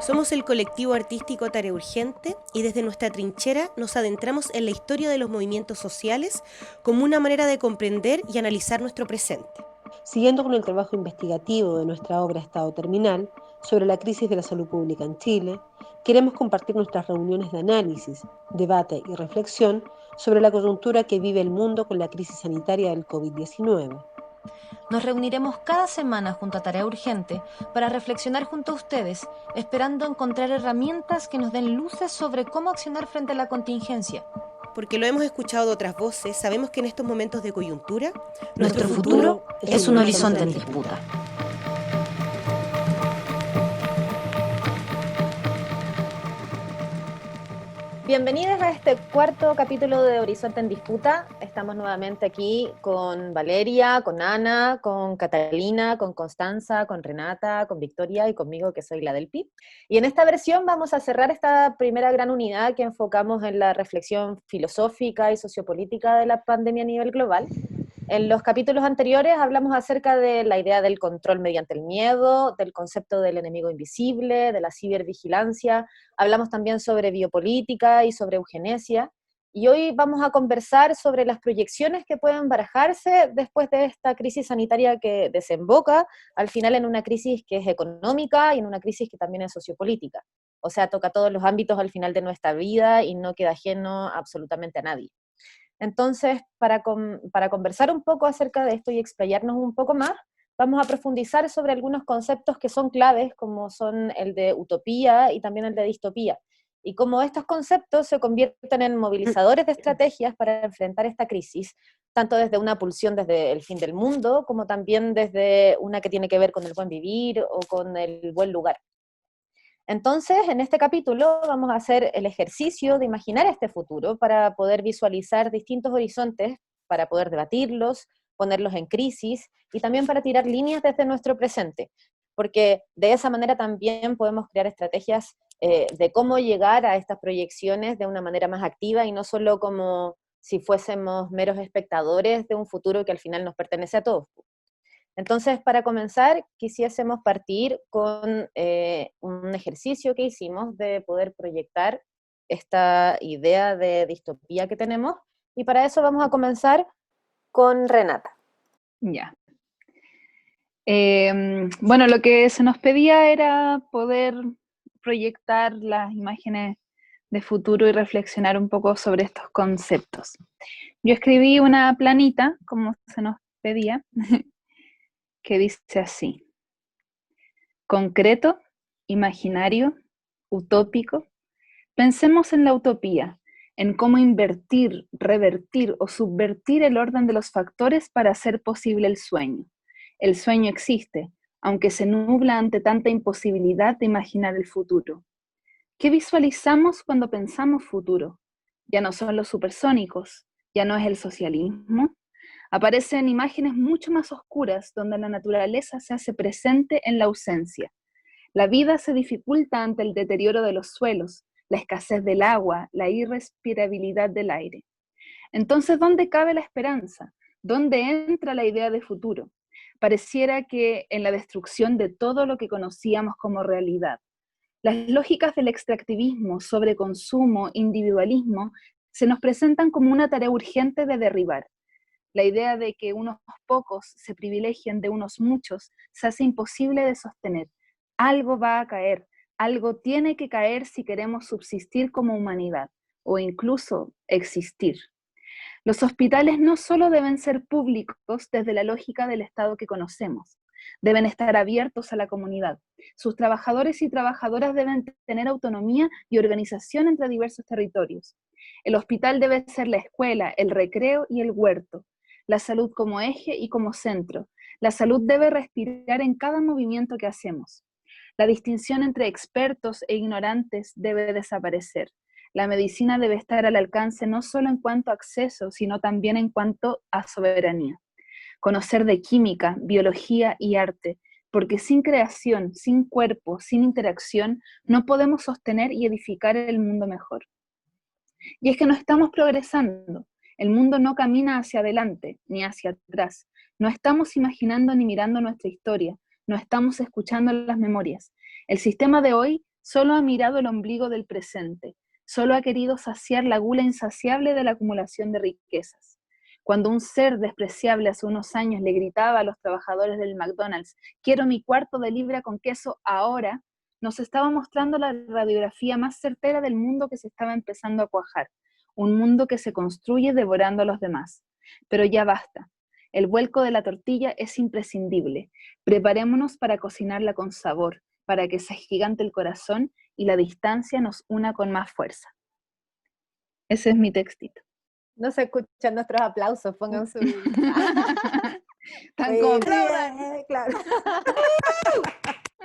Somos el colectivo artístico Tarea Urgente y desde nuestra trinchera nos adentramos en la historia de los movimientos sociales como una manera de comprender y analizar nuestro presente. Siguiendo con el trabajo investigativo de nuestra obra Estado Terminal sobre la crisis de la salud pública en Chile, queremos compartir nuestras reuniones de análisis, debate y reflexión sobre la coyuntura que vive el mundo con la crisis sanitaria del COVID-19. Nos reuniremos cada semana junto a Tarea Urgente para reflexionar junto a ustedes, esperando encontrar herramientas que nos den luces sobre cómo accionar frente a la contingencia. Porque lo hemos escuchado de otras voces, sabemos que en estos momentos de coyuntura, Nuestro futuro es un horizonte en disputa. Bienvenidos a este cuarto capítulo de Horizonte en Disputa. Estamos nuevamente aquí con Valeria, con Ana, con Catalina, con Constanza, con Renata, con Victoria y conmigo, que soy la del PIB. Y en esta versión vamos a cerrar esta primera gran unidad que enfocamos en la reflexión filosófica y sociopolítica de la pandemia a nivel global. En los capítulos anteriores hablamos acerca de la idea del control mediante el miedo, del concepto del enemigo invisible, de la cibervigilancia, hablamos también sobre biopolítica y sobre eugenesia, y hoy vamos a conversar sobre las proyecciones que pueden barajarse después de esta crisis sanitaria que desemboca al final en una crisis que es económica y en una crisis que también es sociopolítica. O sea, toca todos los ámbitos al final de nuestra vida y no queda ajeno absolutamente a nadie. Entonces, para conversar un poco acerca de esto y explayarnos un poco más, vamos a profundizar sobre algunos conceptos que son claves, como son el de utopía y también el de distopía, y cómo estos conceptos se convierten en movilizadores de estrategias para enfrentar esta crisis, tanto desde una pulsión desde el fin del mundo, como también desde una que tiene que ver con el buen vivir o con el buen lugar. Entonces, en este capítulo vamos a hacer el ejercicio de imaginar este futuro para poder visualizar distintos horizontes, para poder debatirlos, ponerlos en crisis y también para tirar líneas desde nuestro presente, porque de esa manera también podemos crear estrategias de cómo llegar a estas proyecciones de una manera más activa y no solo como si fuésemos meros espectadores de un futuro que al final nos pertenece a todos. Entonces, para comenzar, quisiésemos partir con un ejercicio que hicimos de poder proyectar esta idea de distopía que tenemos, y para eso vamos a comenzar con Renata. Ya. Bueno, lo que se nos pedía era poder proyectar las imágenes de futuro y reflexionar un poco sobre estos conceptos. Yo escribí una planita, como se nos pedía, que dice así: concreto, imaginario, utópico. Pensemos en la utopía, en cómo invertir, revertir o subvertir el orden de los factores para hacer posible el sueño. El sueño existe, aunque se nubla ante tanta imposibilidad de imaginar el futuro. ¿Qué visualizamos cuando pensamos futuro? Ya no son los supersónicos, ya no es el socialismo. Aparecen imágenes mucho más oscuras donde la naturaleza se hace presente en la ausencia. La vida se dificulta ante el deterioro de los suelos, la escasez del agua, la irrespirabilidad del aire. Entonces, ¿dónde cabe la esperanza? ¿Dónde entra la idea de futuro? Pareciera que en la destrucción de todo lo que conocíamos como realidad. Las lógicas del extractivismo, sobreconsumo, individualismo, se nos presentan como una tarea urgente de derribar. La idea de que unos pocos se privilegien de unos muchos se hace imposible de sostener. Algo va a caer, algo tiene que caer si queremos subsistir como humanidad, o incluso existir. Los hospitales no solo deben ser públicos desde la lógica del Estado que conocemos, deben estar abiertos a la comunidad. Sus trabajadores y trabajadoras deben tener autonomía y organización entre diversos territorios. El hospital debe ser la escuela, el recreo y el huerto. La salud como eje y como centro. La salud debe respirar en cada movimiento que hacemos. La distinción entre expertos e ignorantes debe desaparecer. La medicina debe estar al alcance no solo en cuanto a acceso, sino también en cuanto a soberanía. Conocer de química, biología y arte, porque sin creación, sin cuerpo, sin interacción, no podemos sostener y edificar el mundo mejor. Y es que no estamos progresando. El mundo no camina hacia adelante ni hacia atrás. No estamos imaginando ni mirando nuestra historia. No estamos escuchando las memorias. El sistema de hoy solo ha mirado el ombligo del presente, solo ha querido saciar la gula insaciable de la acumulación de riquezas. Cuando un ser despreciable hace unos años le gritaba a los trabajadores del McDonald's, quiero mi cuarto de libra con queso ahora, nos estaba mostrando la radiografía más certera del mundo que se estaba empezando a cuajar, un mundo que se construye devorando a los demás. Pero ya basta. El vuelco de la tortilla es imprescindible. Preparémonos para cocinarla con sabor, para que se agigante el corazón y la distancia nos una con más fuerza. Ese es mi textito. No se escuchan nuestros aplausos, pongan su... Tan como claro.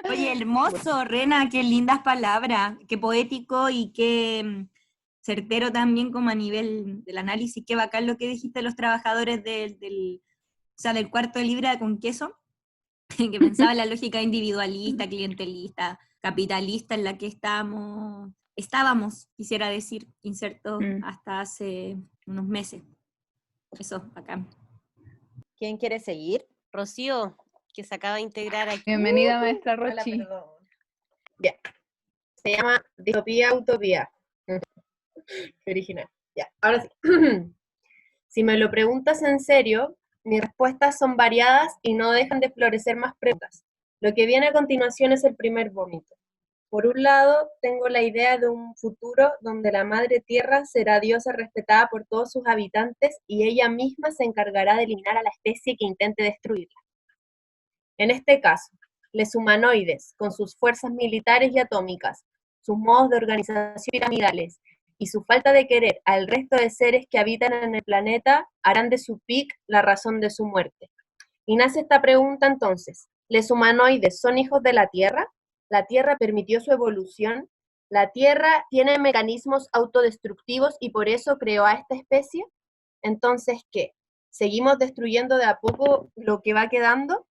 Oye, hermoso, Rena, qué lindas palabras, qué poético y qué certero también como a nivel del análisis, qué bacán lo que dijiste de los trabajadores del cuarto de libra con queso, que pensaba en la lógica individualista, clientelista, capitalista en la que estábamos, quisiera decir, insertos hasta hace unos meses. Eso, bacán. ¿Quién quiere seguir? Rocío, que se acaba de integrar aquí. Bienvenida, maestra Hola, Rochi. perdón. Bien. Se llama Distopía Utopía. Qué original. Ya, ahora sí. Si me lo preguntas en serio, mis respuestas son variadas y no dejan de florecer más preguntas. Lo que viene a continuación es el primer vómito. Por un lado, tengo la idea de un futuro donde la Madre Tierra será diosa respetada por todos sus habitantes y ella misma se encargará de eliminar a la especie que intente destruirla. En este caso, los humanoides, con sus fuerzas militares y atómicas, sus modos de organización piramidales y su falta de querer al resto de seres que habitan en el planeta, harán de su pic la razón de su muerte. Y nace esta pregunta entonces, ¿los humanoides son hijos de la Tierra? ¿La Tierra permitió su evolución? ¿La Tierra tiene mecanismos autodestructivos y por eso creó a esta especie? Entonces, ¿qué? ¿Seguimos destruyendo de a poco lo que va quedando?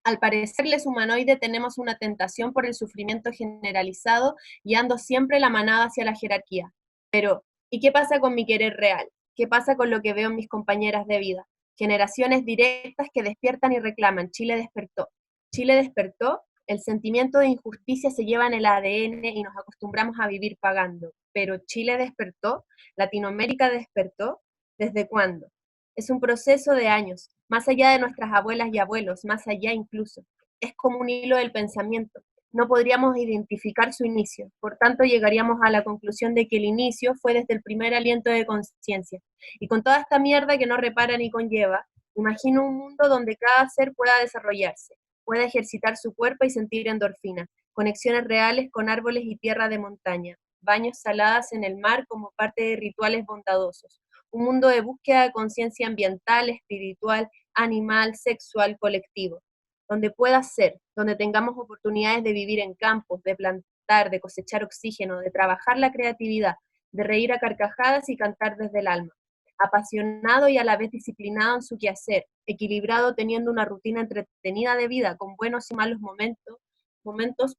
Al parecer, los humanoides tenemos una tentación por el sufrimiento generalizado, guiando siempre la manada hacia la jerarquía. Pero, ¿y qué pasa con mi querer real? ¿Qué pasa con lo que veo en mis compañeras de vida? Generaciones directas que despiertan y reclaman. Chile despertó. Chile despertó, el sentimiento de injusticia se lleva en el ADN y nos acostumbramos a vivir pagando. Pero Chile despertó, Latinoamérica despertó, ¿desde cuándo? Es un proceso de años, más allá de nuestras abuelas y abuelos, más allá incluso. Es como un hilo del pensamiento. No podríamos identificar su inicio, por tanto llegaríamos a la conclusión de que el inicio fue desde el primer aliento de conciencia. Y con toda esta mierda que no repara ni conlleva, imagino un mundo donde cada ser pueda desarrollarse, pueda ejercitar su cuerpo y sentir endorfina, conexiones reales con árboles y tierra de montaña, baños saladas en el mar como parte de rituales bondadosos, un mundo de búsqueda de conciencia ambiental, espiritual, animal, sexual, colectivo, donde pueda ser, donde tengamos oportunidades de vivir en campos, de plantar, de cosechar oxígeno, de trabajar la creatividad, de reír a carcajadas y cantar desde el alma, apasionado y a la vez disciplinado en su quehacer, equilibrado teniendo una rutina entretenida de vida con buenos y malos momentos,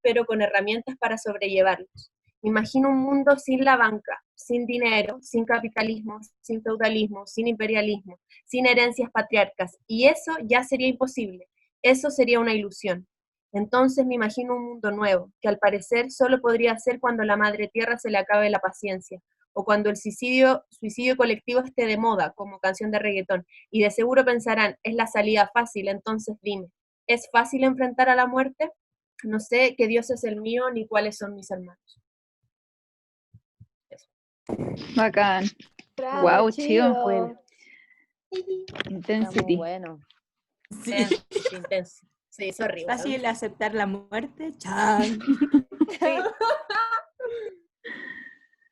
pero con herramientas para sobrellevarlos. Me imagino un mundo sin la banca, sin dinero, sin capitalismo, sin feudalismo, sin imperialismo, sin herencias patriarcas, y eso ya sería imposible, eso sería una ilusión. Entonces me imagino un mundo nuevo, que al parecer solo podría ser cuando a la Madre Tierra se le acabe la paciencia, o cuando el suicidio colectivo esté de moda, como canción de reggaetón, y de seguro pensarán, es la salida fácil, entonces dime, ¿es fácil enfrentar a la muerte? No sé qué Dios es el mío, ni cuáles son mis hermanos. Bacán. Bravo, Wow, chido. chido. Bueno. Está Intensity. muy bueno. Sí. Intenso. Sí, sorry. Fácil aceptar la muerte, chan. Sí.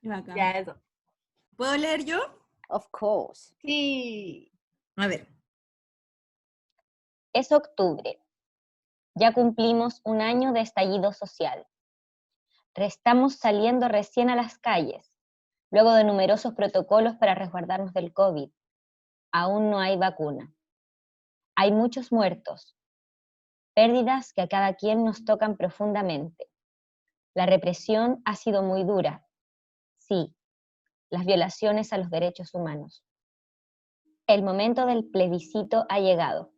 Bacán. Ya, eso. ¿Puedo leer yo? Of course. Sí. A ver. Es octubre. Ya cumplimos un año de estallido social. Estamos saliendo recién a las calles, luego de numerosos protocolos para resguardarnos del COVID. Aún no hay vacuna. Hay muchos muertos, pérdidas que a cada quien nos tocan profundamente. La represión ha sido muy dura. Sí, las violaciones a los derechos humanos. El momento del plebiscito ha llegado.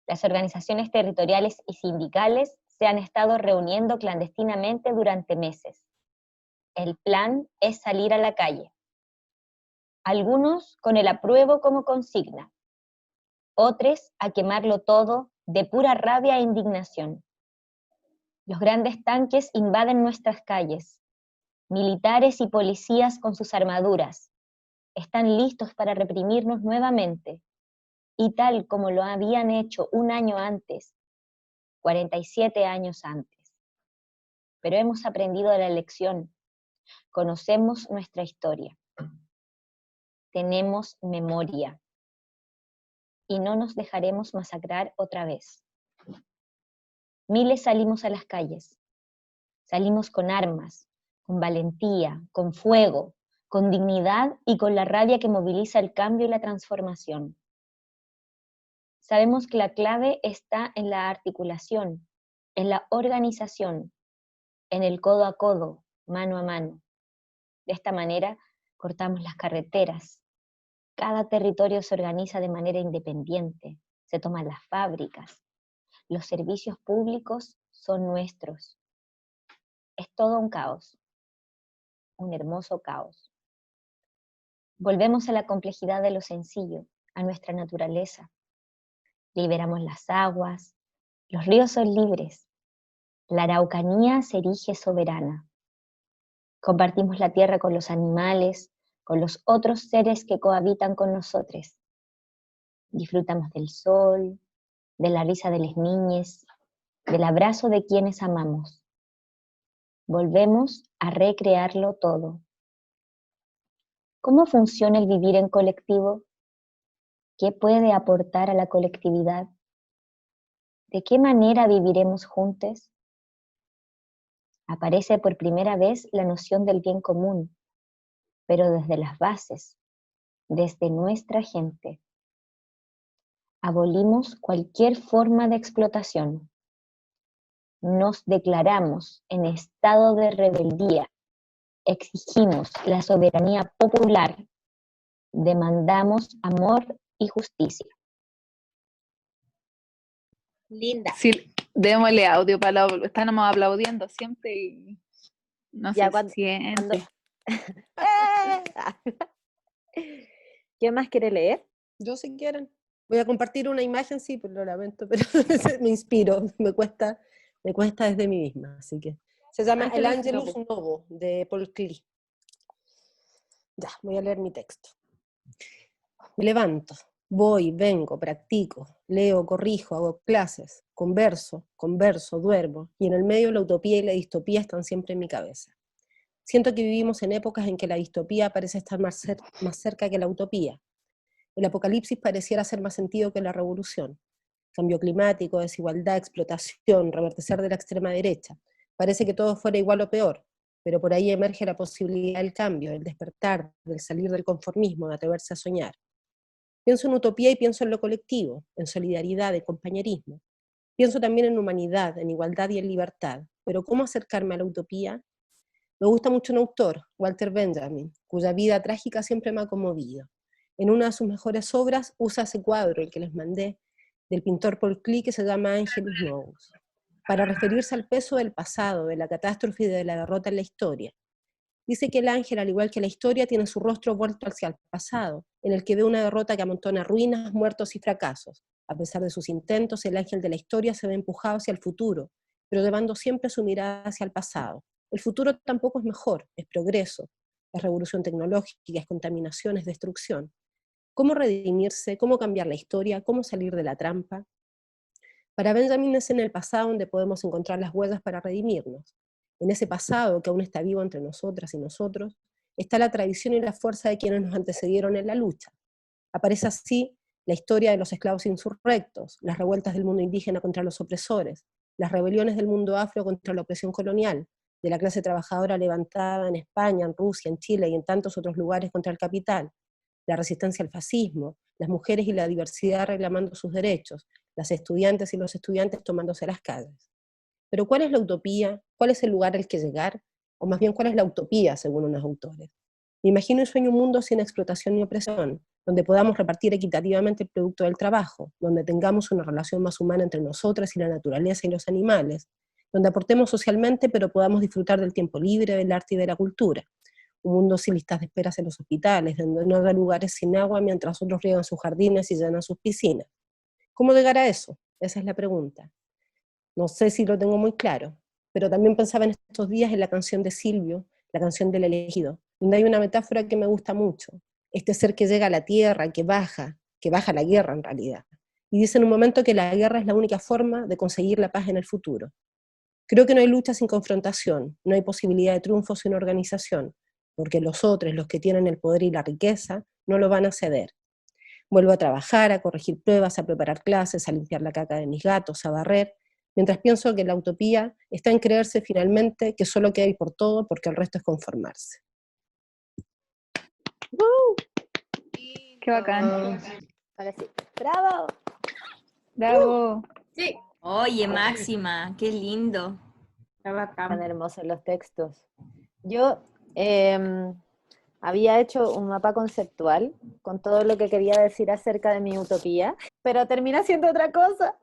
Las organizaciones territoriales y sindicales se han estado reuniendo clandestinamente durante meses. El plan es salir a la calle. Algunos con el apruebo como consigna, otros a quemarlo todo de pura rabia e indignación. Los grandes tanques invaden nuestras calles. Militares y policías con sus armaduras están listos para reprimirnos nuevamente, y tal como lo habían hecho un año antes, 47 años antes. Pero hemos aprendido la lección, conocemos nuestra historia, tenemos memoria, y no nos dejaremos masacrar otra vez. Miles salimos a las calles, salimos con armas, con valentía, con fuego, con dignidad y con la rabia que moviliza el cambio y la transformación. Sabemos que la clave está en la articulación, en la organización, en el codo a codo, mano a mano. De esta manera cortamos las carreteras. Cada territorio se organiza de manera independiente, se toman las fábricas. Los servicios públicos son nuestros. Es todo un caos, un hermoso caos. Volvemos a la complejidad de lo sencillo, a nuestra naturaleza. Liberamos las aguas, los ríos son libres, la Araucanía se erige soberana. Compartimos la tierra con los animales, con los otros seres que cohabitan con nosotros. Disfrutamos del sol, de la risa de las niñas, del abrazo de quienes amamos. Volvemos a recrearlo todo. ¿Cómo funciona el vivir en colectivo? ¿Qué puede aportar a la colectividad? ¿De qué manera viviremos juntos? Aparece por primera vez la noción del bien común, pero desde las bases, desde nuestra gente. Abolimos cualquier forma de explotación. Nos declaramos en estado de rebeldía. Exigimos la soberanía popular. Demandamos amor y justicia. Linda. Sí, démosle audio para estamos aplaudiendo siempre y no Ya, se siente. ¿Quién más quiere leer? Yo si quieren. Voy a compartir una imagen, sí, pero lo lamento, pero me inspiro, me cuesta desde mí misma, así que. Se llama El Angelus Novo, de Paul Klee. Ya, voy a leer mi texto. Me levanto, voy, vengo, practico, leo, corrijo, hago clases, converso, duermo, y en el medio la utopía y la distopía están siempre en mi cabeza. Siento que vivimos en épocas en que la distopía parece estar más cerca que la utopía. El apocalipsis pareciera hacer más sentido que la revolución. Cambio climático, desigualdad, explotación, reverdecer de la extrema derecha. Parece que todo fuera igual o peor, pero por ahí emerge la posibilidad del cambio, del despertar, del salir del conformismo, de atreverse a soñar. Pienso en utopía y pienso en lo colectivo, en solidaridad, en compañerismo. Pienso también en humanidad, en igualdad y en libertad. Pero ¿cómo acercarme a la utopía? Me gusta mucho un autor, Walter Benjamin, cuya vida trágica siempre me ha conmovido. En una de sus mejores obras usa ese cuadro, el que les mandé, del pintor Paul Klee, que se llama Angelus Novus, para referirse al peso del pasado, de la catástrofe y de la derrota en la historia. Dice que el ángel, al igual que la historia, tiene su rostro vuelto hacia el pasado, en el que ve una derrota que amontona ruinas, muertos y fracasos. A pesar de sus intentos, el ángel de la historia se ve empujado hacia el futuro, pero llevando siempre su mirada hacia el pasado. El futuro tampoco es mejor, es progreso, es revolución tecnológica, es contaminación, es destrucción. ¿Cómo redimirse? ¿Cómo cambiar la historia? ¿Cómo salir de la trampa? Para Benjamin es en el pasado donde podemos encontrar las huellas para redimirnos. En ese pasado que aún está vivo entre nosotras y nosotros, está la tradición y la fuerza de quienes nos antecedieron en la lucha. Aparece así la historia de los esclavos insurrectos, las revueltas del mundo indígena contra los opresores, las rebeliones del mundo afro contra la opresión colonial, de la clase trabajadora levantada en España, en Rusia, en Chile y en tantos otros lugares contra el capital, la resistencia al fascismo, las mujeres y la diversidad reclamando sus derechos, las estudiantes y los estudiantes tomándose las calles. Pero ¿cuál es la utopía? ¿Cuál es el lugar al que llegar? O más bien, ¿cuál es la utopía, según unos autores? Me imagino y sueño un mundo sin explotación ni opresión, donde podamos repartir equitativamente el producto del trabajo, donde tengamos una relación más humana entre nosotras y la naturaleza y los animales, donde aportemos socialmente, pero podamos disfrutar del tiempo libre, del arte y de la cultura. Un mundo sin listas de esperas en los hospitales, donde no habrá lugares sin agua mientras otros riegan sus jardines y llenan sus piscinas. ¿Cómo llegar a eso? Esa es la pregunta. No sé si lo tengo muy claro, pero también pensaba en estos días en la canción de Silvio, la canción del elegido, donde hay una metáfora que me gusta mucho. Este ser que llega a la tierra, que baja la guerra en realidad. Y dice en un momento que la guerra es la única forma de conseguir la paz en el futuro. Creo que no hay lucha sin confrontación, no hay posibilidad de triunfo sin organización, porque los otros, los que tienen el poder y la riqueza, no lo van a ceder. Vuelvo a trabajar, a corregir pruebas, a preparar clases, a limpiar la caca de mis gatos, a barrer, mientras pienso que la utopía está en creerse finalmente que solo queda ir por todo porque el resto es conformarse. Qué bacán. Ahora sí. ¡Bravo! Bravo. Sí. Oye, Máxima, qué lindo. Está Tan bacán. hermosos los textos. Yo había hecho un mapa conceptual con todo lo que quería decir acerca de mi utopía, pero termina siendo otra cosa.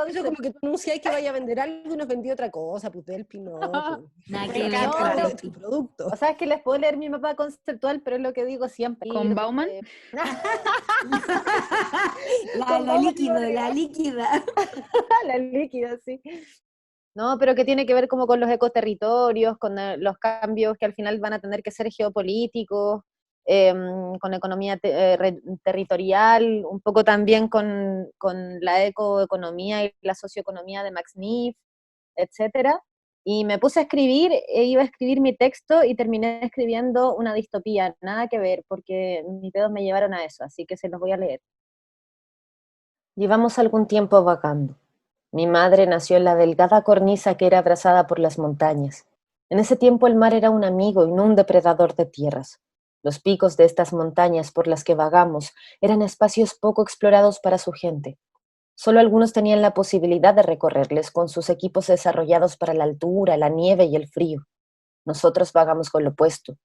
Eso como que tú anuncias que vaya a vender algo y nos vendí otra cosa, pues del Pinocho. Nada que Me ver encanta, con no. Tu producto. O sea, es que les puedo leer mi mapa conceptual, pero es lo que digo siempre. ¿Con Bauman? Con la Bauman líquida, iba a la líquida. la líquida, sí. No, pero que tiene que ver como con los ecoterritorios, con los cambios que al final van a tener que ser geopolíticos, con economía territorial, un poco también con la ecoeconomía y la socioeconomía de Max Neef, etcétera. Y me puse a escribir, iba a escribir mi texto y terminé escribiendo una distopía, nada que ver, porque mis dedos me llevaron a eso, así que se los voy a leer. Llevamos algún tiempo vagando. Mi madre nació en la delgada cornisa que era abrazada por las montañas. En ese tiempo el mar era un amigo y no un depredador de tierras. Los picos de estas montañas por las que vagamos eran espacios poco explorados para su gente. Solo algunos tenían la posibilidad de recorrerles con sus equipos desarrollados para la altura, la nieve y el frío. Nosotros vagamos con lo opuesto,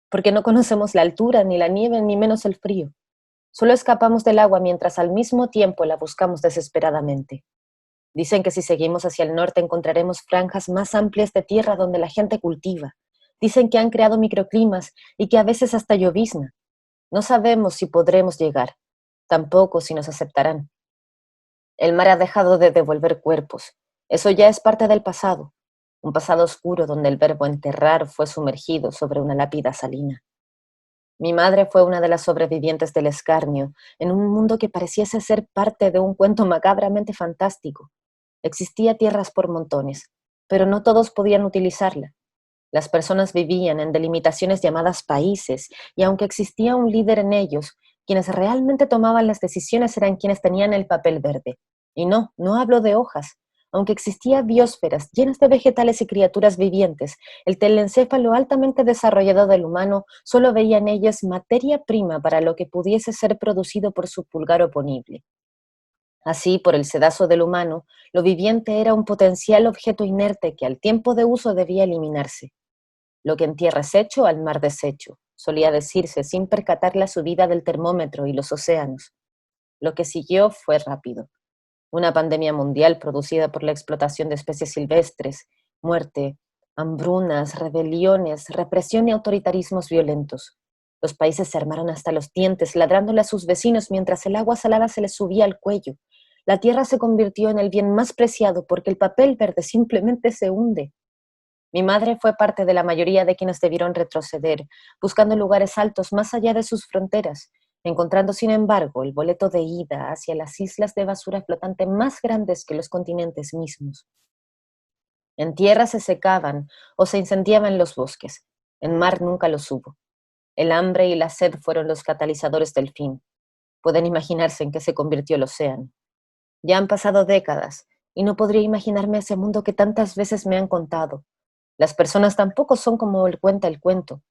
porque no conocemos la altura, ni la nieve, ni menos el frío. Solo escapamos del agua mientras al mismo tiempo la buscamos desesperadamente. Dicen que si seguimos hacia el norte encontraremos franjas más amplias de tierra donde la gente cultiva. Dicen que han creado microclimas y que a veces hasta llovizna. No sabemos si podremos llegar, tampoco si nos aceptarán. El mar ha dejado de devolver cuerpos. Eso ya es parte del pasado, un pasado oscuro donde el verbo enterrar fue sumergido sobre una lápida salina. Mi madre fue una de las sobrevivientes del escarnio, en un mundo que pareciese ser parte de un cuento macabramente fantástico. Existía tierras por montones, pero no todos podían utilizarla. Las personas vivían en delimitaciones llamadas países, y aunque existía un líder en ellos, quienes realmente tomaban las decisiones eran quienes tenían el papel verde. Y no hablo de hojas. Aunque existía biosferas llenas de vegetales y criaturas vivientes, el telencéfalo altamente desarrollado del humano solo veía en ellas materia prima para lo que pudiese ser producido por su pulgar oponible. Así, por el sedazo del humano, lo viviente era un potencial objeto inerte que al tiempo de uso debía eliminarse. Lo que en tierra es hecho, al mar deshecho, solía decirse sin percatar la subida del termómetro y los océanos. Lo que siguió fue rápido. Una pandemia mundial producida por la explotación de especies silvestres, muerte, hambrunas, rebeliones, represión y autoritarismos violentos. Los países se armaron hasta los dientes, ladrándole a sus vecinos mientras el agua salada se les subía al cuello. La tierra se convirtió en el bien más preciado porque el papel verde simplemente se hunde. Mi madre fue parte de la mayoría de quienes debieron retroceder, buscando lugares altos más allá de sus fronteras, encontrando sin embargo el boleto de ida hacia las islas de basura flotante más grandes que los continentes mismos. En tierra se secaban o se incendiaban los bosques, en mar nunca los hubo. El hambre y la sed fueron los catalizadores del fin. Pueden imaginarse en qué se convirtió el océano. Ya han pasado décadas, y no podría imaginarme ese mundo que tantas veces me han contado. Las personas tampoco son como cuenta el cuento.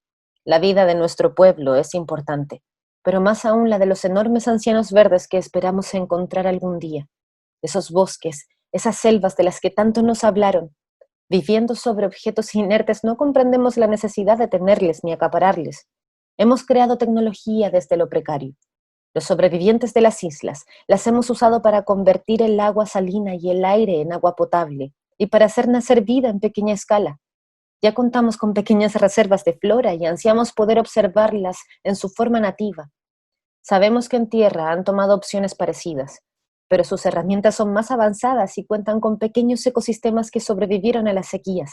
La vida de nuestro pueblo es importante, pero más aún la de los enormes ancianos verdes que esperamos encontrar algún día. Esos bosques, esas selvas de las que tanto nos hablaron. Viviendo sobre objetos inertes no comprendemos la necesidad de tenerles ni acapararles. Hemos creado tecnología desde lo precario. Los sobrevivientes de las islas las hemos usado para convertir el agua salina y el aire en agua potable y para hacer nacer vida en pequeña escala. Ya contamos con pequeñas reservas de flora y ansiamos poder observarlas en su forma nativa. Sabemos que en tierra han tomado opciones parecidas, pero sus herramientas son más avanzadas y cuentan con pequeños ecosistemas que sobrevivieron a las sequías.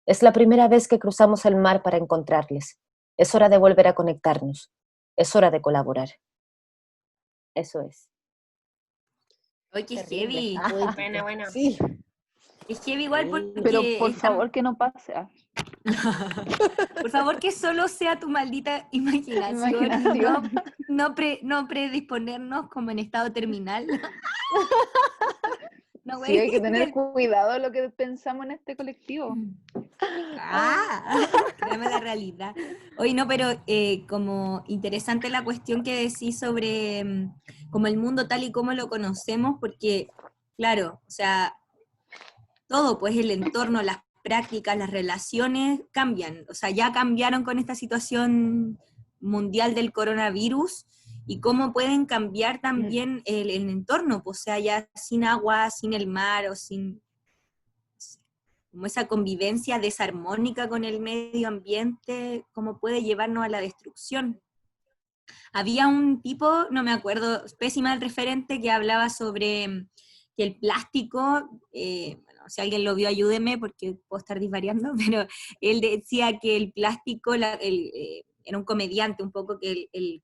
Es la primera vez que cruzamos el mar para encontrarles. Es hora de volver a conectarnos. Es hora de colaborar. Eso es. Oye, qué Terrible. heavy. Bueno. Sí. Es heavy igual porque Pero por favor que no pase. por favor que solo sea tu maldita imaginación. Imaginación. No predisponernos como en estado terminal. No, Sí, güey. hay que tener cuidado de lo que pensamos en este colectivo. Créame la realidad. Oye, no, pero como interesante la cuestión que decís sobre como el mundo tal y como lo conocemos, porque, claro, o sea, todo, pues el entorno, las prácticas, las relaciones cambian. O sea, ya cambiaron con esta situación mundial del coronavirus y cómo pueden cambiar también el entorno, pues, o sea, ya sin agua, sin el mar o sin como esa convivencia desarmónica con el medio ambiente, cómo puede llevarnos a la destrucción. Había un tipo, no me acuerdo, pésima el referente, que hablaba sobre que el plástico, bueno, si alguien lo vio ayúdeme porque puedo estar disvariando, pero él decía que el plástico, era un comediante un poco, que el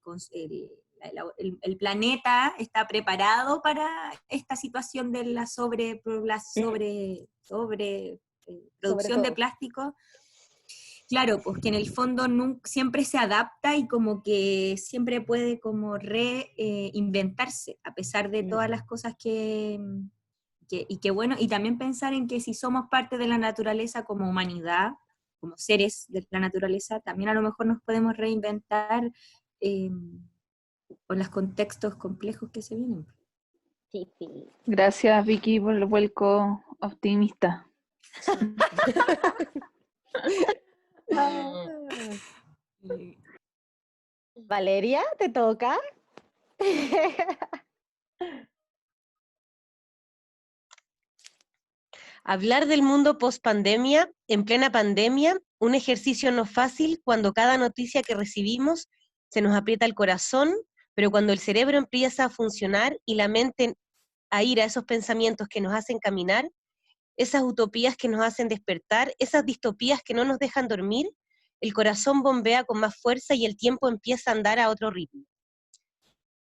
planeta está preparado para esta situación de la producción de todo. plástico. Claro, pues que en el fondo siempre se adapta y como que siempre puede como reinventarse, a pesar de todas las cosas y que bueno, y también pensar en que si somos parte de la naturaleza como humanidad, como seres de la naturaleza, también a lo mejor nos podemos reinventar con los contextos complejos que se vienen. Sí. Gracias, Vicky, por el vuelco optimista. Valeria, ¿te toca? Hablar del mundo post-pandemia, en plena pandemia, un ejercicio no fácil cuando cada noticia que recibimos se nos aprieta el corazón, pero cuando el cerebro empieza a funcionar y la mente a ir a esos pensamientos que nos hacen caminar, esas utopías que nos hacen despertar, esas distopías que no nos dejan dormir, el corazón bombea con más fuerza y el tiempo empieza a andar a otro ritmo.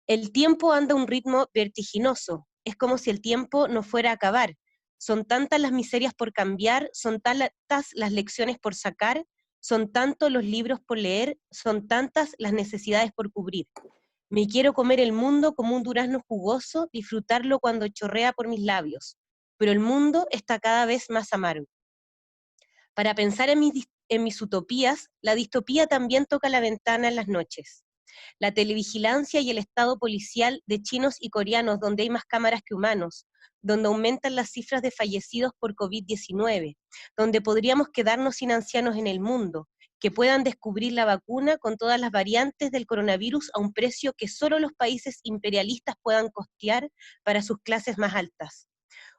El tiempo anda a un ritmo vertiginoso, es como si el tiempo no fuera a acabar. Son tantas las miserias por cambiar, son tantas las lecciones por sacar, son tantos los libros por leer, son tantas las necesidades por cubrir. Me quiero comer el mundo como un durazno jugoso, disfrutarlo cuando chorrea por mis labios, pero el mundo está cada vez más amargo. Para pensar en mis utopías, la distopía también toca la ventana en las noches. La televigilancia y el estado policial de chinos y coreanos, donde hay más cámaras que humanos, donde aumentan las cifras de fallecidos por COVID-19, donde podríamos quedarnos sin ancianos en el mundo, que puedan descubrir la vacuna con todas las variantes del coronavirus a un precio que solo los países imperialistas puedan costear para sus clases más altas.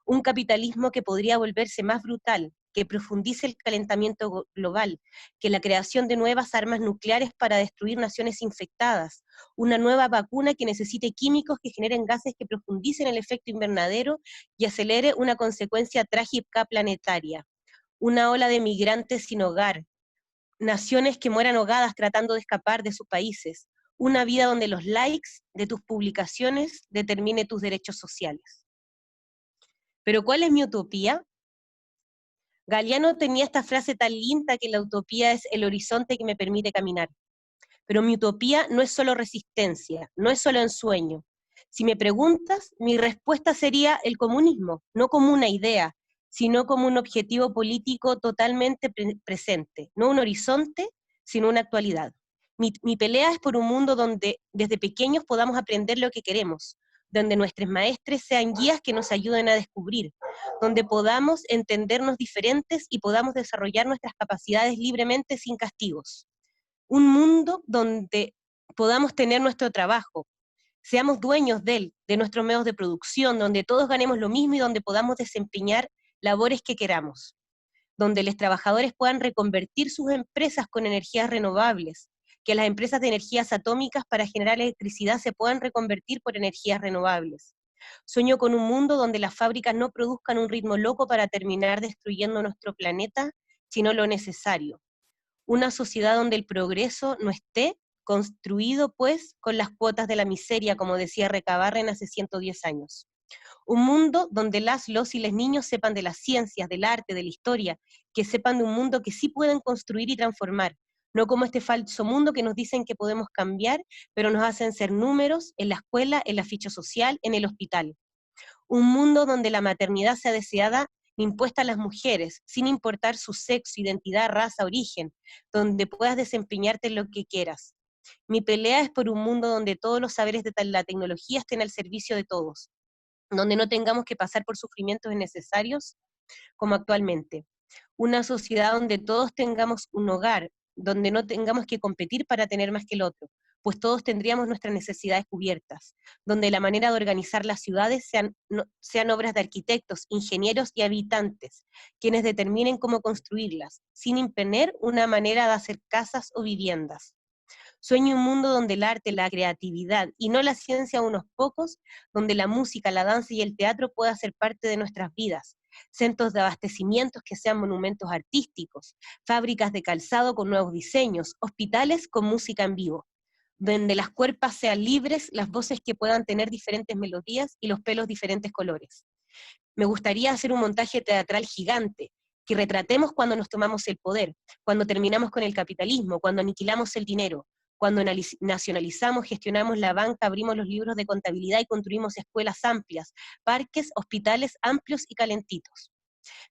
Un capitalismo que podría volverse más brutal, que profundice el calentamiento global, que la creación de nuevas armas nucleares para destruir naciones infectadas, una nueva vacuna que necesite químicos que generen gases que profundicen el efecto invernadero y acelere una consecuencia trágica planetaria, una ola de migrantes sin hogar, naciones que mueran ahogadas tratando de escapar de sus países, una vida donde los likes de tus publicaciones determine tus derechos sociales. Pero ¿cuál es mi utopía? Galeano tenía esta frase tan linda que la utopía es el horizonte que me permite caminar. Pero mi utopía no es solo resistencia, no es solo ensueño. Si me preguntas, mi respuesta sería el comunismo, no como una idea, sino como un objetivo político totalmente presente, no un horizonte, sino una actualidad. Mi pelea es por un mundo donde desde pequeños podamos aprender lo que queremos, donde nuestros maestres sean guías que nos ayuden a descubrir, donde podamos entendernos diferentes y podamos desarrollar nuestras capacidades libremente sin castigos. Un mundo donde podamos tener nuestro trabajo, seamos dueños de él, de nuestros medios de producción, donde todos ganemos lo mismo y donde podamos desempeñar labores que queramos, donde los trabajadores puedan reconvertir sus empresas con energías renovables, que las empresas de energías atómicas para generar electricidad se puedan reconvertir por energías renovables. Sueño con un mundo donde las fábricas no produzcan un ritmo loco para terminar destruyendo nuestro planeta, sino lo necesario. Una sociedad donde el progreso no esté construido, pues, con las cuotas de la miseria, como decía Recabarren hace 110 años. Un mundo donde los y les niños sepan de las ciencias, del arte, de la historia, que sepan de un mundo que sí pueden construir y transformar, no como este falso mundo que nos dicen que podemos cambiar, pero nos hacen ser números en la escuela, en la ficha social, en el hospital. Un mundo donde la maternidad sea deseada e impuesta a las mujeres, sin importar su sexo, identidad, raza, origen, donde puedas desempeñarte en lo que quieras. Mi pelea es por un mundo donde todos los saberes de la tecnología estén al servicio de todos, donde no tengamos que pasar por sufrimientos innecesarios como actualmente. Una sociedad donde todos tengamos un hogar, donde no tengamos que competir para tener más que el otro, pues todos tendríamos nuestras necesidades cubiertas, donde la manera de organizar las ciudades sean obras de arquitectos, ingenieros y habitantes, quienes determinen cómo construirlas, sin imponer una manera de hacer casas o viviendas. Sueño un mundo donde el arte, la creatividad y no la ciencia a unos pocos, donde la música, la danza y el teatro puedan ser parte de nuestras vidas, centros de abastecimientos que sean monumentos artísticos, fábricas de calzado con nuevos diseños, hospitales con música en vivo, donde las cuerpas sean libres, las voces que puedan tener diferentes melodías y los pelos diferentes colores. Me gustaría hacer un montaje teatral gigante, que retratemos cuando nos tomamos el poder, cuando terminamos con el capitalismo, cuando aniquilamos el dinero, cuando nacionalizamos, gestionamos la banca, abrimos los libros de contabilidad y construimos escuelas amplias, parques, hospitales amplios y calentitos.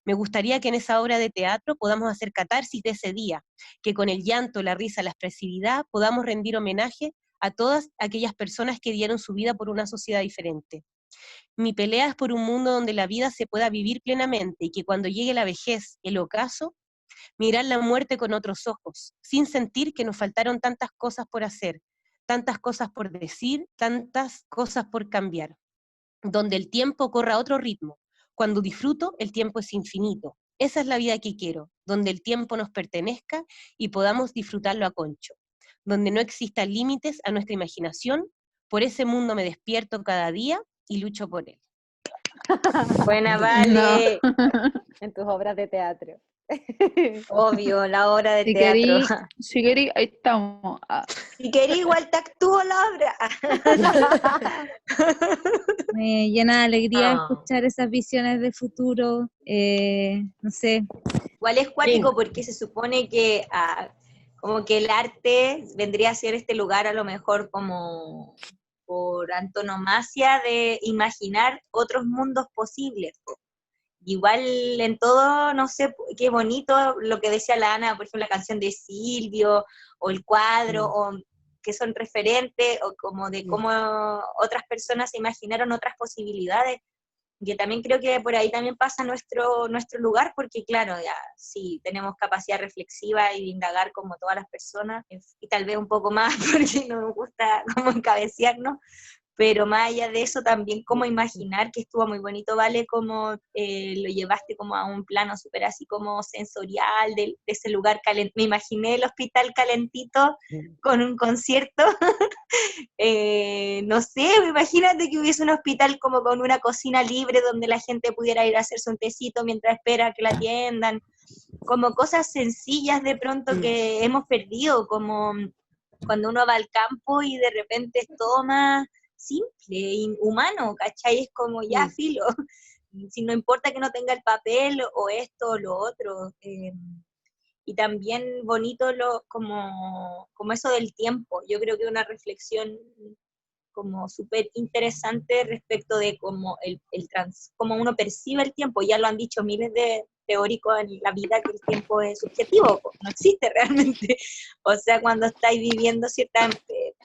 Me gustaría que en esa obra de teatro podamos hacer catarsis de ese día, que con el llanto, la risa, la expresividad podamos rendir homenaje a todas aquellas personas que dieron su vida por una sociedad diferente. Mi pelea es por un mundo donde la vida se pueda vivir plenamente y que cuando llegue la vejez, el ocaso, mirar la muerte con otros ojos, sin sentir que nos faltaron tantas cosas por hacer, tantas cosas por decir, tantas cosas por cambiar, donde el tiempo corra a otro ritmo. Cuando disfruto, el tiempo es infinito. Esa es la vida que quiero, donde el tiempo nos pertenezca y podamos disfrutarlo a concho, donde no existan límites a nuestra imaginación. Por ese mundo me despierto cada día y lucho por él. Buena, Vale. En tus obras de teatro. Obvio, la obra de teatro. Si querí, ahí estamos. Si querí, igual te actúo la obra. Me llena de alegría escuchar esas visiones de futuro, no sé. Igual es cuático porque se supone que como que el arte vendría a ser este lugar a lo mejor como por antonomasia de imaginar otros mundos posibles. Igual en todo, no sé, qué bonito lo que decía la Ana, por ejemplo, la canción de Silvio, o el cuadro, o que son referentes, o como de cómo otras personas se imaginaron otras posibilidades, que también creo que por ahí también pasa nuestro lugar, porque claro, ya sí, tenemos capacidad reflexiva y de indagar como todas las personas, y tal vez un poco más, porque no nos gusta como encabecearnos, pero más allá de eso también como imaginar, que estuvo muy bonito, Vale, como lo llevaste como a un plano súper así como sensorial, de ese lugar calentito. Me imaginé el hospital calentito con un concierto, no sé, imagínate que hubiese un hospital como con una cocina libre donde la gente pudiera ir a hacerse un tecito mientras espera que la atiendan, como cosas sencillas de pronto que hemos perdido, como cuando uno va al campo y de repente es todo más simple, inhumano, ¿cachai? Es como ya filo, si no importa que no tenga el papel o esto o lo otro, y también bonito como eso del tiempo. Yo creo que una reflexión como súper interesante respecto de cómo cómo uno percibe el tiempo. Ya lo han dicho miles de teóricos en la vida, que el tiempo es subjetivo, no existe realmente. O sea, cuando estáis viviendo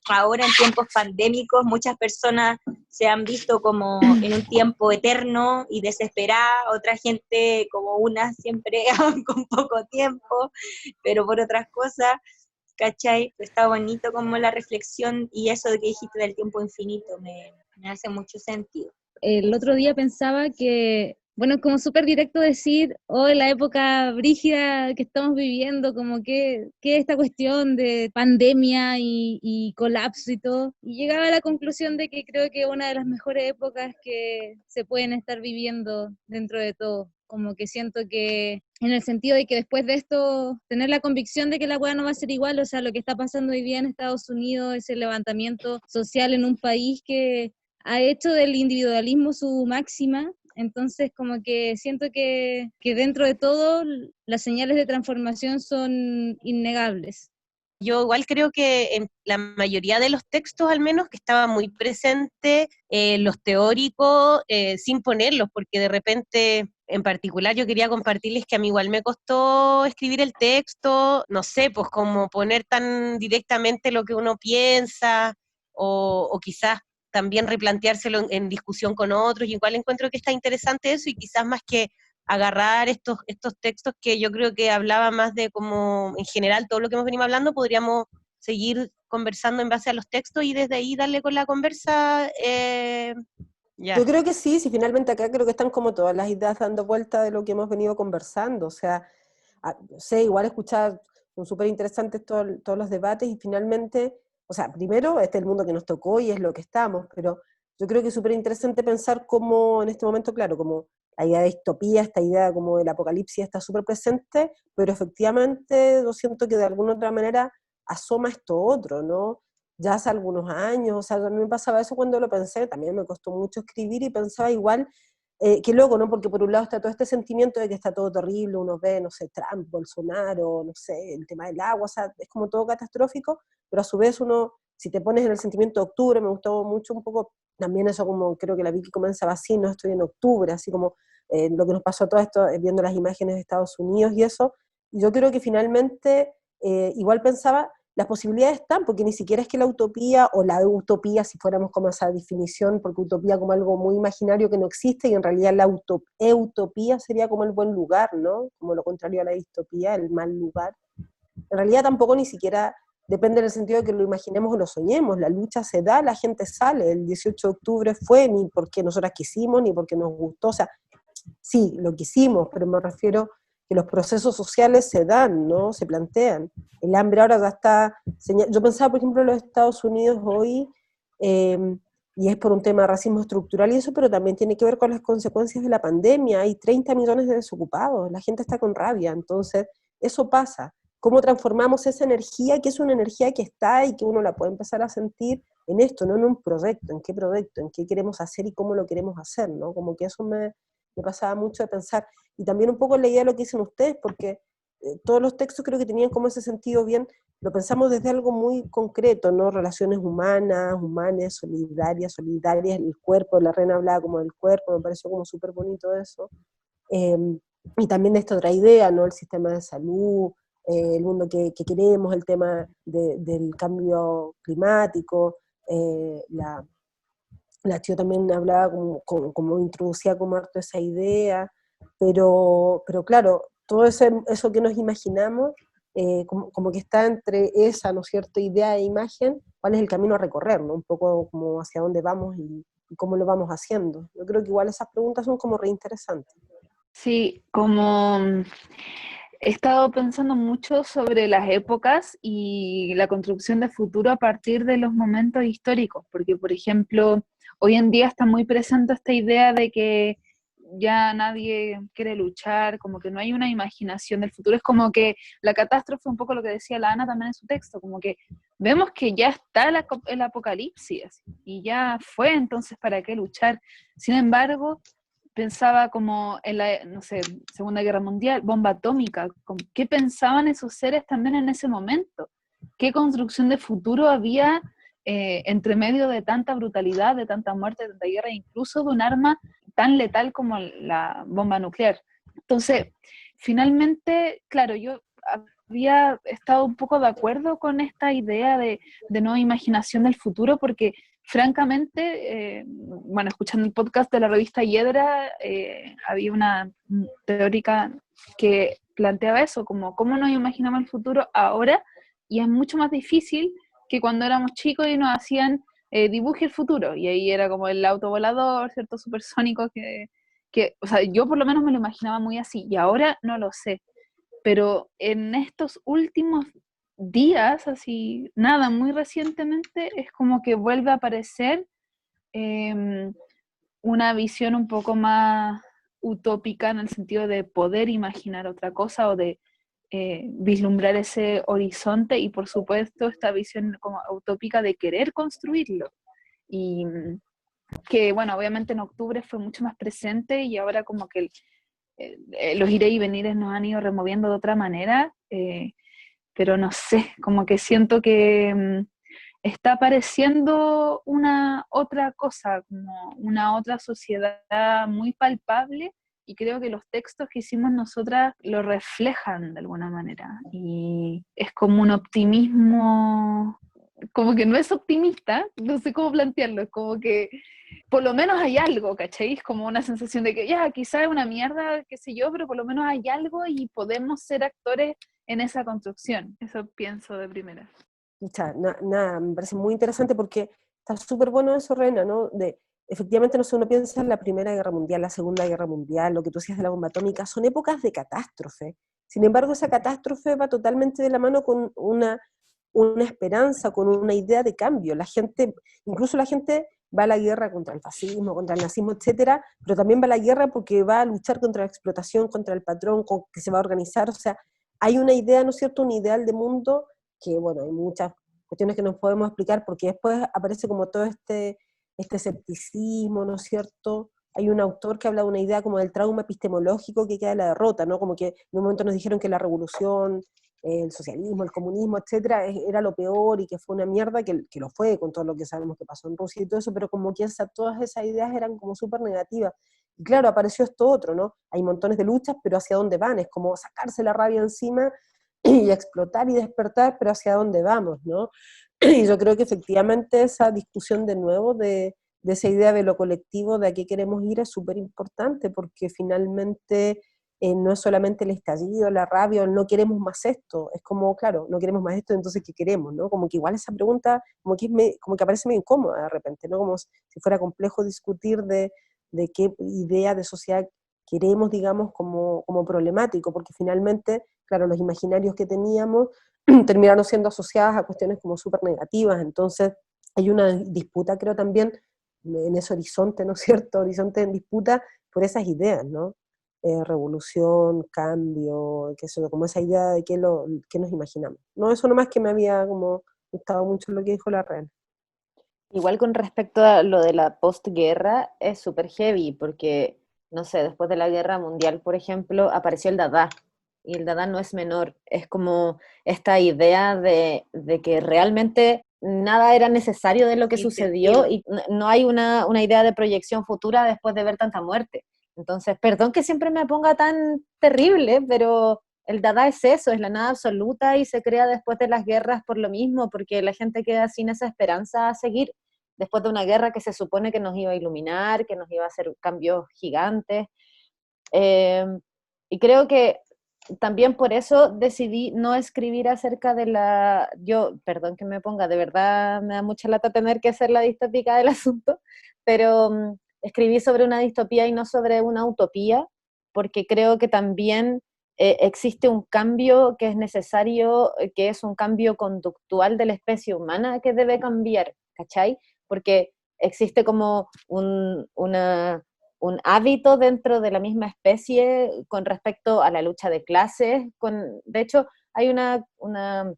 ahora en tiempos pandémicos, muchas personas se han visto como en un tiempo eterno y desesperada, otra gente como una siempre con poco tiempo, pero por otras cosas. ¿cachai? Pero está bonito como la reflexión y eso de que dijiste del tiempo infinito, me hace mucho sentido. El otro día pensaba que, bueno, es como súper directo decir, oh, la época brígida que estamos viviendo, como que esta cuestión de pandemia y colapso y todo, y llegaba a la conclusión de que creo que una de las mejores épocas que se pueden estar viviendo dentro de todo, como que siento que en el sentido de que después de esto, tener la convicción de que la hueá no va a ser igual, o sea, lo que está pasando hoy día en Estados Unidos, ese levantamiento social en un país que ha hecho del individualismo su máxima, entonces como que siento que dentro de todo las señales de transformación son innegables. Yo igual creo que en la mayoría de los textos, al menos, que estaba muy presente los teóricos sin ponerlos, porque de repente, en particular, yo quería compartirles que a mí igual me costó escribir el texto, no sé, pues como poner tan directamente lo que uno piensa, o quizás también replanteárselo en discusión con otros, y igual encuentro que está interesante eso, y quizás más que agarrar estos textos que yo creo que hablaba más de como, en general, todo lo que hemos venido hablando, podríamos seguir conversando en base a los textos y desde ahí darle con la conversa. Ya. Yo creo que sí, si finalmente acá creo que están como todas las ideas dando vuelta de lo que hemos venido conversando, o sea, no sé, igual escuchar, son súper interesantes todos los debates y finalmente, o sea, primero este es el mundo que nos tocó y es lo que estamos, pero yo creo que es súper interesante pensar cómo en este momento, claro, como la idea de distopía, esta idea como del apocalipsis está súper presente, pero efectivamente yo siento que de alguna otra manera asoma esto otro, ¿no? Ya hace algunos años, o sea, a mí me pasaba eso cuando lo pensé, también me costó mucho escribir y pensaba igual, qué loco, ¿no? Porque por un lado está todo este sentimiento de que está todo terrible, uno ve, no sé, Trump, Bolsonaro, no sé, el tema del agua, o sea, es como todo catastrófico, pero a su vez uno, si te pones en el sentimiento de octubre, me gustó mucho un poco también eso como, creo que la Vicky comenzaba así, no estoy en octubre, así como lo que nos pasó todo esto, viendo las imágenes de Estados Unidos y eso, y yo creo que finalmente, igual pensaba, las posibilidades están, porque ni siquiera es que la utopía, o la utopía, si fuéramos como esa definición, porque utopía como algo muy imaginario que no existe, y en realidad la utopía sería como el buen lugar, ¿no? Como lo contrario a la distopía, el mal lugar. En realidad tampoco ni siquiera depende en el sentido de que lo imaginemos o lo soñemos, la lucha se da, la gente sale, el 18 de octubre fue ni porque nosotras quisimos, ni porque nos gustó, o sea, sí, lo quisimos, pero me refiero que los procesos sociales se dan, ¿no? Se plantean. El hambre ahora ya está... Yo pensaba, por ejemplo, en los Estados Unidos hoy, y es por un tema de racismo estructural y eso, pero también tiene que ver con las consecuencias de la pandemia. Hay 30 millones de desocupados, la gente está con rabia, entonces eso pasa. ¿Cómo transformamos esa energía, que es una energía que está y que uno la puede empezar a sentir en esto, no en un proyecto, en qué queremos hacer y cómo lo queremos hacer, ¿no? Como que eso me pasaba mucho de pensar, y también un poco en la idea de lo que dicen ustedes, porque todos los textos creo que tenían como ese sentido bien, lo pensamos desde algo muy concreto, ¿no? Relaciones humanas, solidarias, el cuerpo, la reina hablaba como del cuerpo, me pareció como súper bonito eso, y también de esta otra idea, ¿no? El sistema de salud, el mundo que queremos, el tema del cambio climático, la Chio también hablaba como introducía como harto esa idea, pero claro, todo eso que nos imaginamos, como que está entre esa, ¿no es cierto?, idea e imagen, cuál es el camino a recorrer, ¿no? Un poco como hacia dónde vamos y cómo lo vamos haciendo. Yo creo que igual esas preguntas son como reinteresantes. Sí, como he estado pensando mucho sobre las épocas y la construcción de futuro a partir de los momentos históricos, porque por ejemplo, hoy en día está muy presente esta idea de que ya nadie quiere luchar, como que no hay una imaginación del futuro, es como que la catástrofe, un poco lo que decía la Ana también en su texto, como que vemos que ya está el apocalipsis, y ya fue, entonces ¿para qué luchar? Sin embargo, pensaba como en la, no sé, Segunda Guerra Mundial, bomba atómica, ¿qué pensaban esos seres también en ese momento? ¿Qué construcción de futuro había entre medio de tanta brutalidad, de tanta muerte, de tanta guerra, incluso de un arma tan letal como la bomba nuclear? Entonces, finalmente, claro, yo había estado un poco de acuerdo con esta idea de no imaginación del futuro, porque francamente, bueno, escuchando el podcast de la revista Hiedra, había una teórica que planteaba eso, como cómo nos imaginamos el futuro ahora y es mucho más difícil que cuando éramos chicos y nos hacían dibuje el futuro, y ahí era como el auto volador, ¿cierto? Supersónico, o sea, yo por lo menos me lo imaginaba muy así, y ahora no lo sé, pero en estos últimos días, así, nada, muy recientemente, es como que vuelve a aparecer una visión un poco más utópica en el sentido de poder imaginar otra cosa o de vislumbrar ese horizonte y por supuesto esta visión como utópica de querer construirlo. Y que bueno, obviamente en octubre fue mucho más presente y ahora como que los ires y venires nos han ido removiendo de otra manera, pero no sé, como que siento que está apareciendo una otra cosa, como una otra sociedad muy palpable, y creo que los textos que hicimos nosotras lo reflejan de alguna manera. Y es como un optimismo, como que no es optimista, no sé cómo plantearlo, es como que por lo menos hay algo, ¿cachai? Es como una sensación de que ya, quizás es una mierda, qué sé yo, pero por lo menos hay algo y podemos ser actores en esa construcción. Eso pienso de primera. Nada, me parece muy interesante porque está súper bueno eso, Rena, ¿no? Efectivamente, no sé, uno piensa en la Primera Guerra Mundial, la Segunda Guerra Mundial, lo que tú decías de la bomba atómica, son épocas de catástrofe. Sin embargo, esa catástrofe va totalmente de la mano con una esperanza, con una idea de cambio. Incluso la gente va a la guerra contra el fascismo, contra el nazismo, etcétera, pero también va a la guerra porque va a luchar contra la explotación, contra el patrón, que se va a organizar. O sea, hay una idea, ¿no es cierto?, un ideal de mundo que, bueno, hay muchas cuestiones que nos podemos explicar, porque después aparece como todo este escepticismo, ¿no es cierto? Hay un autor que habla de una idea como del trauma epistemológico que queda de la derrota, ¿no? Como que en un momento nos dijeron que la revolución, el socialismo, el comunismo, etcétera, era lo peor y que fue una mierda, que lo fue con todo lo que sabemos que pasó en Rusia y todo eso, pero como que todas esas ideas eran como súper negativas. Y claro, apareció esto otro, ¿no? Hay montones de luchas, pero ¿hacia dónde van? Es como sacarse la rabia encima y explotar y despertar, pero ¿hacia dónde vamos, no? Y yo creo que efectivamente esa discusión de nuevo de esa idea de lo colectivo, de a qué queremos ir, es súper importante, porque finalmente no es solamente el estallido, la rabia, o no queremos más esto, es como, claro, no queremos más esto, entonces ¿qué queremos? ¿No? Como que igual esa pregunta como que aparece medio incómoda de repente, ¿no? Como si fuera complejo discutir de qué idea de sociedad queremos, digamos, como problemático, porque finalmente, claro, los imaginarios que teníamos terminaron siendo asociadas a cuestiones como súper negativas, entonces hay una disputa, creo, también en ese horizonte, ¿no es cierto?, horizonte en disputa por esas ideas, ¿no? Revolución, cambio, qué sé yo, como esa idea de qué nos imaginamos. No, eso nomás que me había como gustado mucho lo que dijo la Reina. Igual con respecto a lo de la postguerra, es súper heavy, porque, no sé, después de la Guerra Mundial, por ejemplo, apareció el Dada, y el Dada no es menor, es como esta idea de que realmente nada era necesario de lo que sucedió y no hay una idea de proyección futura después de ver tanta muerte. Entonces, perdón que siempre me ponga tan terrible, pero el Dada es eso, es la nada absoluta y se crea después de las guerras por lo mismo, porque la gente queda sin esa esperanza a seguir después de una guerra que se supone que nos iba a iluminar, que nos iba a hacer cambios gigantes. Y creo que también por eso decidí no escribir acerca de perdón que me ponga, de verdad me da mucha lata tener que ser la distópica del asunto, pero escribí sobre una distopía y no sobre una utopía, porque creo que también existe un cambio que es necesario, que es un cambio conductual de la especie humana que debe cambiar, ¿cachai? Porque existe como un hábito dentro de la misma especie con respecto a la lucha de clases. De hecho, hay una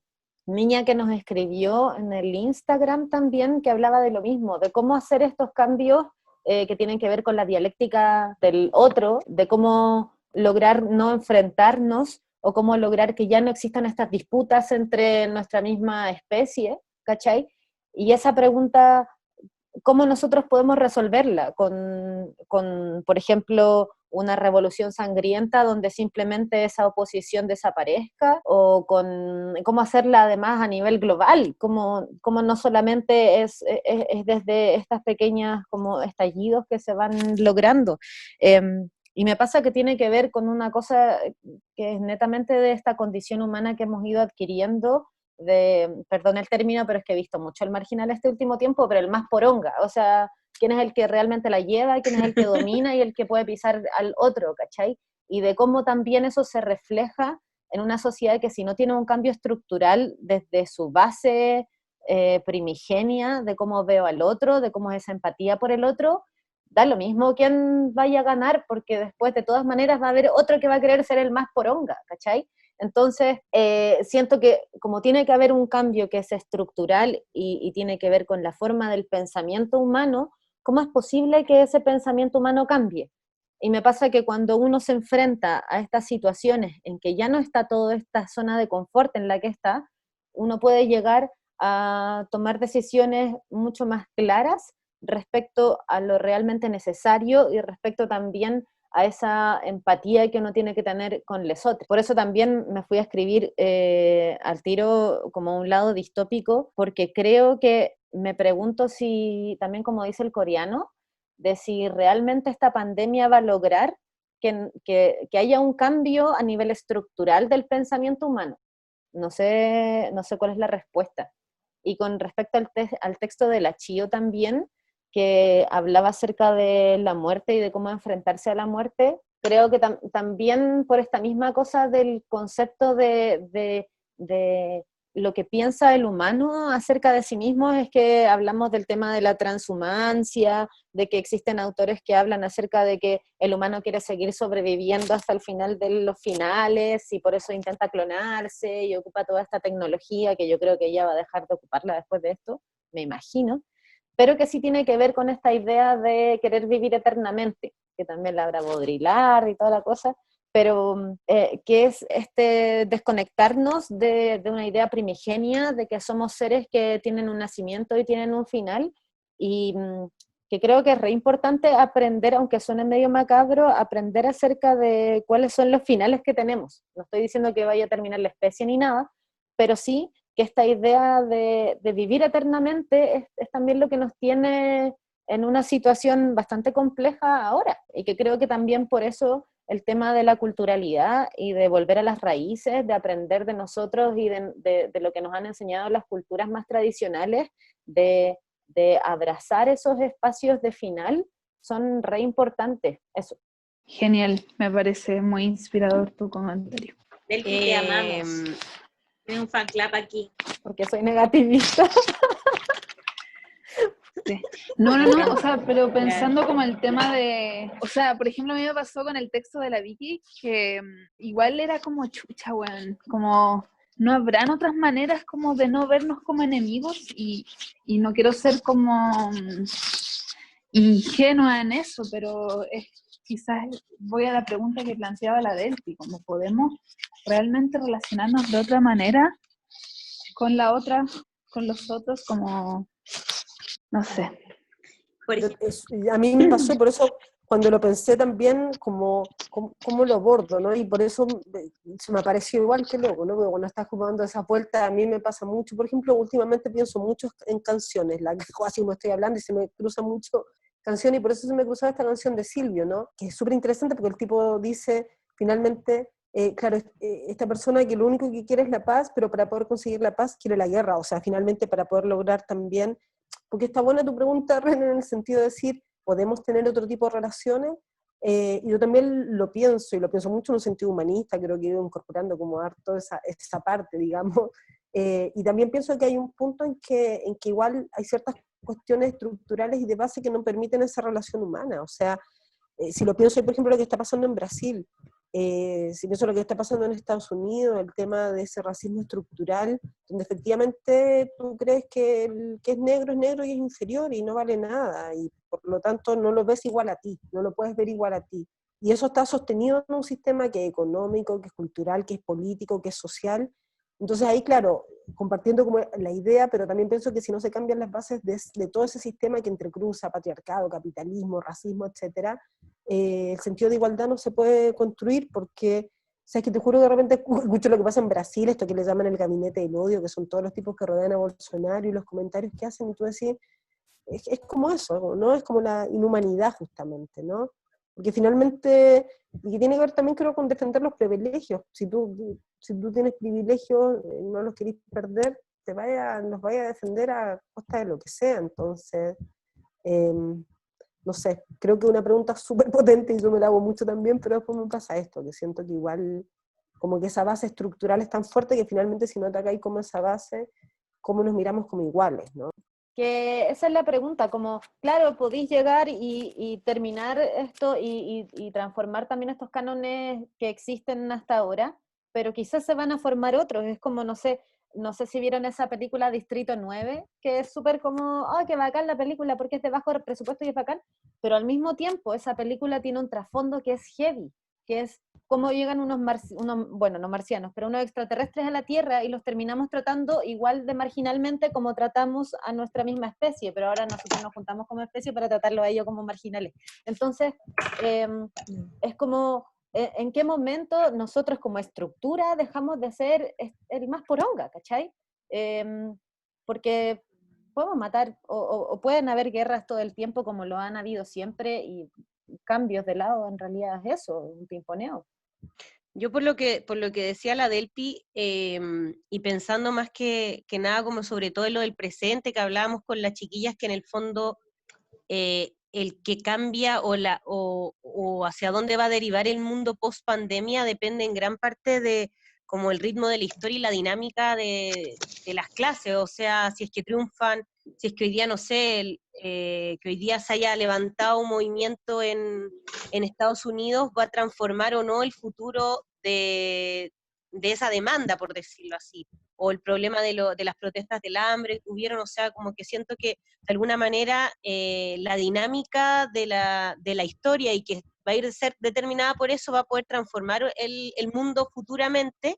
niña que nos escribió en el Instagram también que hablaba de lo mismo, de cómo hacer estos cambios que tienen que ver con la dialéctica del otro, de cómo lograr no enfrentarnos o cómo lograr que ya no existan estas disputas entre nuestra misma especie, ¿cachai? Y esa pregunta, ¿cómo nosotros podemos resolverla? Por ejemplo, una revolución sangrienta donde simplemente esa oposición desaparezca, o cómo hacerla además a nivel global, cómo no solamente es desde estas pequeñas como estallidos que se van logrando. Y me pasa que tiene que ver con una cosa que es netamente de esta condición humana que hemos ido adquiriendo perdón el término, pero es que he visto mucho el marginal este último tiempo, pero el más poronga, o sea, quién es el que realmente la lleva, quién es el que domina y el que puede pisar al otro, ¿cachai? Y de cómo también eso se refleja en una sociedad que si no tiene un cambio estructural desde su base primigenia, de cómo veo al otro, de cómo es esa empatía por el otro, da lo mismo quién vaya a ganar, porque después de todas maneras va a haber otro que va a querer ser el más poronga, ¿cachai? Entonces, siento que como tiene que haber un cambio que es estructural y tiene que ver con la forma del pensamiento humano, ¿cómo es posible que ese pensamiento humano cambie? Y me pasa que cuando uno se enfrenta a estas situaciones en que ya no está toda esta zona de confort en la que está, uno puede llegar a tomar decisiones mucho más claras respecto a lo realmente necesario y respecto también a esa empatía que uno tiene que tener con los otros. Por eso también me fui a escribir al tiro como un lado distópico, porque creo que me pregunto si, también como dice el coreano, de si realmente esta pandemia va a lograr que haya un cambio a nivel estructural del pensamiento humano. No sé cuál es la respuesta. Y con respecto al texto de la Chio también, que hablaba acerca de la muerte y de cómo enfrentarse a la muerte, creo que también por esta misma cosa del concepto de lo que piensa el humano acerca de sí mismo, es que hablamos del tema de la transhumancia, de que existen autores que hablan acerca de que el humano quiere seguir sobreviviendo hasta el final de los finales y por eso intenta clonarse y ocupa toda esta tecnología que yo creo que ella va a dejar de ocuparla después de esto, me imagino, pero que sí tiene que ver con esta idea de querer vivir eternamente, que también la habrá Baudrillard y toda la cosa, pero que es desconectarnos de una idea primigenia de que somos seres que tienen un nacimiento y tienen un final, y que creo que es re importante aprender, aunque suene medio macabro, aprender acerca de cuáles son los finales que tenemos. No estoy diciendo que vaya a terminar la especie ni nada, pero sí que esta idea de vivir eternamente es también lo que nos tiene en una situación bastante compleja ahora, y que creo que también por eso el tema de la culturalidad y de volver a las raíces, de aprender de nosotros y de lo que nos han enseñado las culturas más tradicionales, de abrazar esos espacios de final, son re importantes. Eso. Genial, me parece muy inspirador tu comentario. Delphi, te amamos. Tiene un fan club aquí. Porque soy negativista. Sí. No, o sea, pero pensando como el tema de, o sea, por ejemplo, a mí me pasó con el texto de la Vicky, que igual era como chucha, weón, como no habrán otras maneras como de no vernos como enemigos, y no quiero ser como ingenua en eso, pero quizás voy a la pregunta que planteaba la Delphi, como podemos realmente relacionarnos de otra manera con la otra, con los otros, como, no sé. A mí me pasó, por eso cuando lo pensé también, como lo abordo, ¿no? Y por eso se me pareció igual que luego, ¿no? Porque cuando estás jugando esa vuelta, a mí me pasa mucho. Por ejemplo, últimamente pienso mucho en canciones, la que así como estoy hablando y se me cruza mucho canciones, y por eso se me cruzaba esta canción de Silvio, ¿no? Que es súper interesante porque el tipo dice, finalmente, claro, esta persona que lo único que quiere es la paz, pero para poder conseguir la paz quiere la guerra, o sea, finalmente para poder lograr también. Porque está buena tu pregunta, René, en el sentido de decir, ¿podemos tener otro tipo de relaciones? Y yo también lo pienso, y lo pienso mucho en un sentido humanista, creo que he ido incorporando como harto esa parte, digamos, y también pienso que hay un punto en que igual hay ciertas cuestiones estructurales y de base que no permiten esa relación humana. O sea, si lo pienso, por ejemplo, lo que está pasando en Brasil, si pienso lo que está pasando en Estados Unidos, el tema de ese racismo estructural, donde efectivamente tú crees que el que es negro y es inferior y no vale nada, y por lo tanto no lo ves igual a ti, no lo puedes ver igual a ti. Y eso está sostenido en un sistema que es económico, que es cultural, que es político, que es social. Entonces ahí, claro, compartiendo como la idea, pero también pienso que si no se cambian las bases de todo ese sistema que entrecruza patriarcado, capitalismo, racismo, etcétera, el sentido de igualdad no se puede construir, porque, o sea, es que te juro que de repente escucho lo que pasa en Brasil, esto que le llaman el gabinete del odio, que son todos los tipos que rodean a Bolsonaro y los comentarios que hacen, y tú decís, es como eso, ¿no? Es como la inhumanidad justamente, ¿no? Porque finalmente, y que tiene que ver también creo con defender los privilegios. Si tú si tú tienes privilegios, no los querés perder, los vaya a defender a costa de lo que sea. Entonces, no sé, creo que es una pregunta súper potente y yo me la hago mucho también, pero después me pasa esto, que siento que igual, como que esa base estructural es tan fuerte que finalmente si no atacáis como esa base, ¿cómo nos miramos como iguales, no? Que esa es la pregunta, como, claro, podéis llegar y terminar esto y transformar también estos cánones que existen hasta ahora, pero quizás se van a formar otros, es como, no sé si vieron esa película Distrito 9, que es súper como, ¡ay, qué bacán la película, porque es de bajo presupuesto y es bacán! Pero al mismo tiempo, esa película tiene un trasfondo que es heavy, que es cómo llegan bueno, no marcianos, pero unos extraterrestres a la Tierra y los terminamos tratando igual de marginalmente como tratamos a nuestra misma especie, pero ahora nosotros nos juntamos como especie para tratarlo a ellos como marginales. Entonces, es como, ¿en qué momento nosotros como estructura dejamos de ser el más poronga, ¿cachai? Porque podemos matar, o pueden haber guerras todo el tiempo como lo han habido siempre, y cambios de lado en realidad es eso, un pimponeo. Yo por lo que decía la Delpi, y pensando más que nada como sobre todo en lo del presente, que hablábamos con las chiquillas, que en el fondo el que cambia o hacia dónde va a derivar el mundo post pandemia depende en gran parte de como el ritmo de la historia y la dinámica de las clases, o sea, si es que triunfan, si es que hoy día, no sé, que hoy día se haya levantado un movimiento en Estados Unidos, va a transformar o no el futuro de esa demanda, por decirlo así, o el problema de las protestas del hambre que hubieron, o sea, como que siento que de alguna manera la dinámica de la historia y que va a ir a ser determinada por eso, va a poder transformar el mundo futuramente,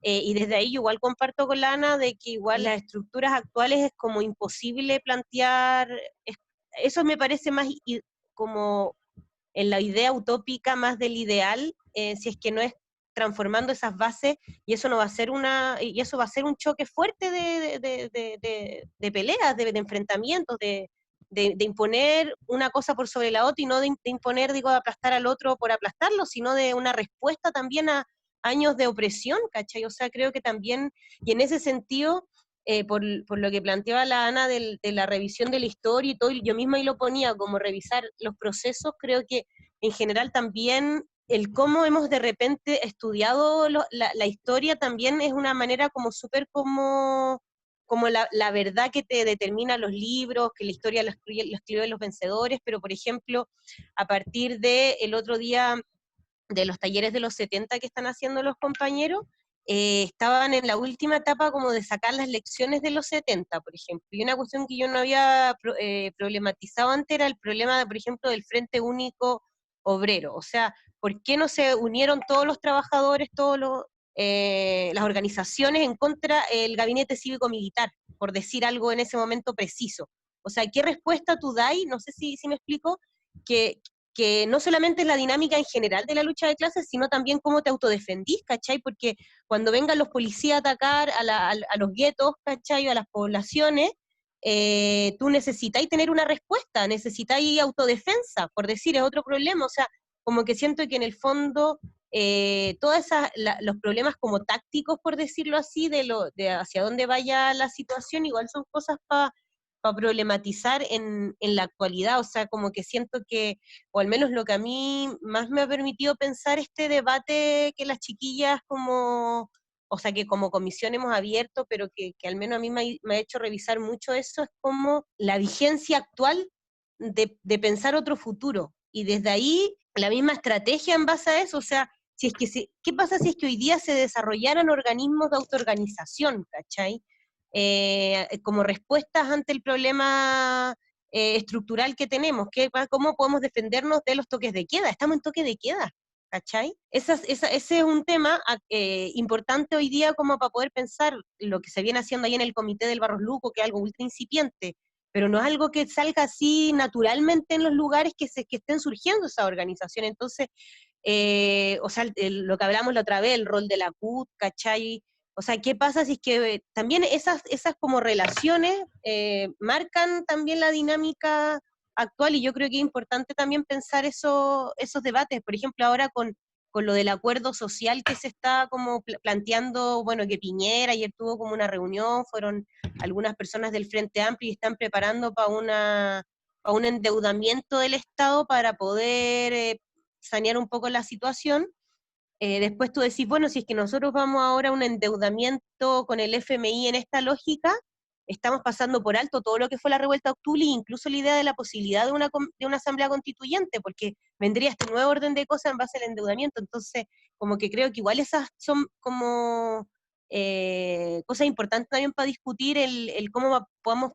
y desde ahí yo igual comparto con la Ana de que igual las estructuras actuales es como imposible plantear, eso me parece más como en la idea utópica más del ideal, si es que no es transformando esas bases, y eso no va a ser y eso va a ser un choque fuerte de peleas, de enfrentamientos, de imponer una cosa por sobre la otra, y no de imponer, digo, de aplastar al otro por aplastarlo, sino de una respuesta también a años de opresión, ¿cachai? O sea, creo que también, y en ese sentido, por lo que planteaba la Ana de la revisión de la historia y todo, yo misma ahí lo ponía como revisar los procesos, creo que en general también el cómo hemos de repente estudiado la historia también es una manera como súper como la verdad que te determina los libros, que la historia la escriben los vencedores, pero por ejemplo, a partir del otro día de los talleres de los 70 que están haciendo los compañeros, estaban en la última etapa como de sacar las lecciones de los 70, por ejemplo, y una cuestión que yo no había problematizado antes era el problema, por ejemplo, del Frente Único Obrero, o sea, ¿por qué no se unieron todos los trabajadores, las organizaciones en contra del gabinete cívico-militar, por decir algo en ese momento preciso? O sea, ¿qué respuesta tú das? No sé si me explico, que no solamente es la dinámica en general de la lucha de clases, sino también cómo te autodefendís, ¿cachai? Porque cuando vengan los policías a atacar a los guetos, ¿cachai? O a las poblaciones, tú necesitáis tener una respuesta, necesitáis autodefensa, por decir, es otro problema, o sea, como que siento que en el fondo todos los problemas como tácticos, por decirlo así, de hacia dónde vaya la situación, igual son cosas para problematizar en la actualidad, o sea, como que siento que, o al menos lo que a mí más me ha permitido pensar este debate que las chiquillas como, o sea, que como comisión hemos abierto, pero que al menos a mí me ha hecho revisar mucho eso, es como la vigencia actual de pensar otro futuro, y desde ahí la misma estrategia en base a eso, o sea, si es que ¿qué pasa si es que hoy día se desarrollaran organismos de autoorganización, ¿cachai? Como respuestas ante el problema estructural que tenemos, cómo podemos defendernos de los toques de queda, estamos en toque de queda, ¿cachai? Ese es un tema importante hoy día como para poder pensar lo que se viene haciendo ahí en el Comité del Barros Luco, que es algo ultra incipiente, pero no es algo que salga así naturalmente en los lugares que estén surgiendo esa organización. Entonces, o sea, lo que hablamos la otra vez, el rol de la CUT, ¿cachai? O sea, ¿qué pasa si es que también esas como relaciones marcan también la dinámica actual? Y yo creo que es importante también pensar esos debates. Por ejemplo, ahora con con lo del acuerdo social que se está como planteando, bueno, que Piñera ayer tuvo como una reunión, fueron algunas personas del Frente Amplio y están preparando para un endeudamiento del Estado para poder sanear un poco la situación. Después tú decís, bueno, si es que nosotros vamos ahora a un endeudamiento con el FMI en esta lógica, estamos pasando por alto todo lo que fue la revuelta de octubre, e incluso la idea de la posibilidad de una asamblea constituyente, porque vendría este nuevo orden de cosas en base al endeudamiento. Entonces, como que creo que igual esas son como cosas importantes también para discutir el cómo podamos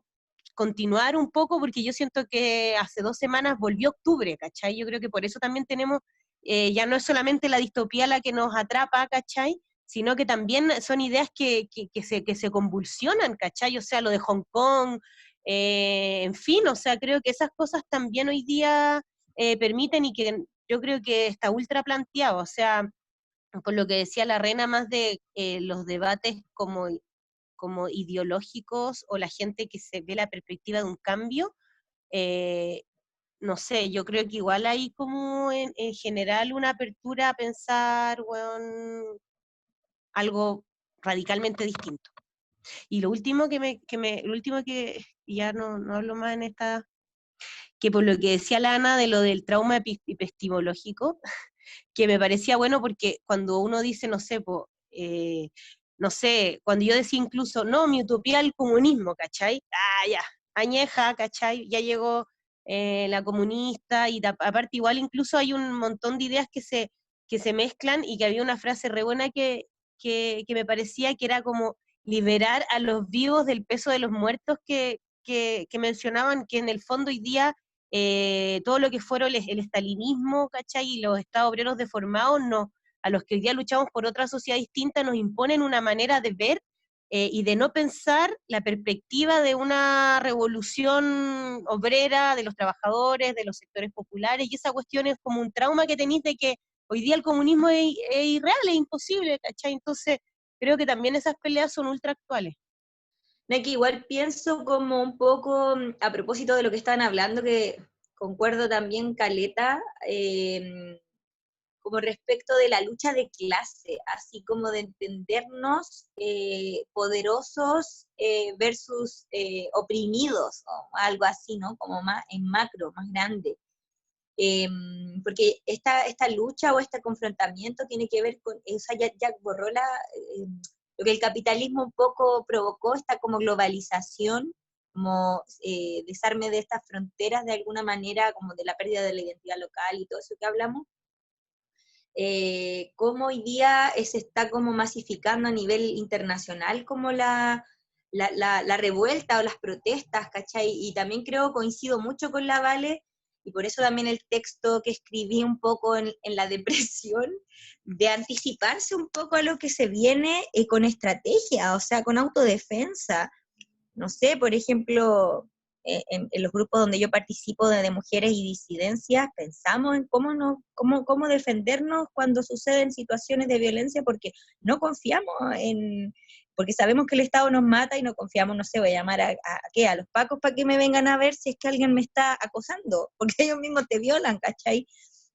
continuar un poco, porque yo siento que hace 2 semanas volvió octubre, ¿cachai? Yo creo que por eso también tenemos, ya no es solamente la distopía la que nos atrapa, ¿cachai? Sino que también son ideas que se convulsionan, ¿cachai? O sea, lo de Hong Kong, en fin, o sea, creo que esas cosas también hoy día permiten, y que yo creo que está ultra planteado, o sea, con lo que decía la Rena, más de los debates como ideológicos, o la gente que se ve la perspectiva de un cambio, no sé, yo creo que igual hay como en general una apertura a pensar, bueno, algo radicalmente distinto. Y lo último que ya no hablo más en esta, que por lo que decía la Ana de lo del trauma epistemológico, que me parecía bueno, porque cuando uno dice, no sé, no sé, cuando yo decía incluso, no, mi utopía es el comunismo, ¿cachai? Ya, añeja, ¿cachai? Ya llegó la comunista, y aparte igual incluso hay un montón de ideas que se mezclan, y que había una frase re buena que me parecía que era como liberar a los vivos del peso de los muertos, que mencionaban que en el fondo hoy día todo lo que fueron el estalinismo, ¿cachai? Y los estados obreros deformados, no, a los que hoy día luchamos por otra sociedad distinta, nos imponen una manera de ver y de no pensar la perspectiva de una revolución obrera, de los trabajadores, de los sectores populares, y esa cuestión es como un trauma que tenéis de que hoy día el comunismo es irreal, es imposible, ¿cachai? Entonces, creo que también esas peleas son ultra actuales. No, que igual pienso como un poco, a propósito de lo que estaban hablando, que concuerdo también, Caleta, como respecto de la lucha de clase, así como de entendernos poderosos versus oprimidos, o algo así, ¿no? Como más en macro, más grande. Porque esta lucha o este confrontamiento tiene que ver con, o sea, ya borró lo que el capitalismo un poco provocó, esta como globalización, como desarme de estas fronteras de alguna manera, como de la pérdida de la identidad local y todo eso que hablamos, cómo hoy día se está como masificando a nivel internacional como la revuelta o las protestas, ¿cachai? Y también coincido mucho con la Vale, y por eso también el texto que escribí un poco en la depresión, de anticiparse un poco a lo que se viene con estrategia, o sea, con autodefensa. No sé, por ejemplo, en los grupos donde yo participo de mujeres y disidencias, pensamos en cómo defendernos cuando suceden situaciones de violencia, porque no confiamos porque sabemos que el Estado nos mata y no confiamos, no sé, voy a llamar a los pacos para que me vengan a ver si es que alguien me está acosando, porque ellos mismos te violan, ¿cachai?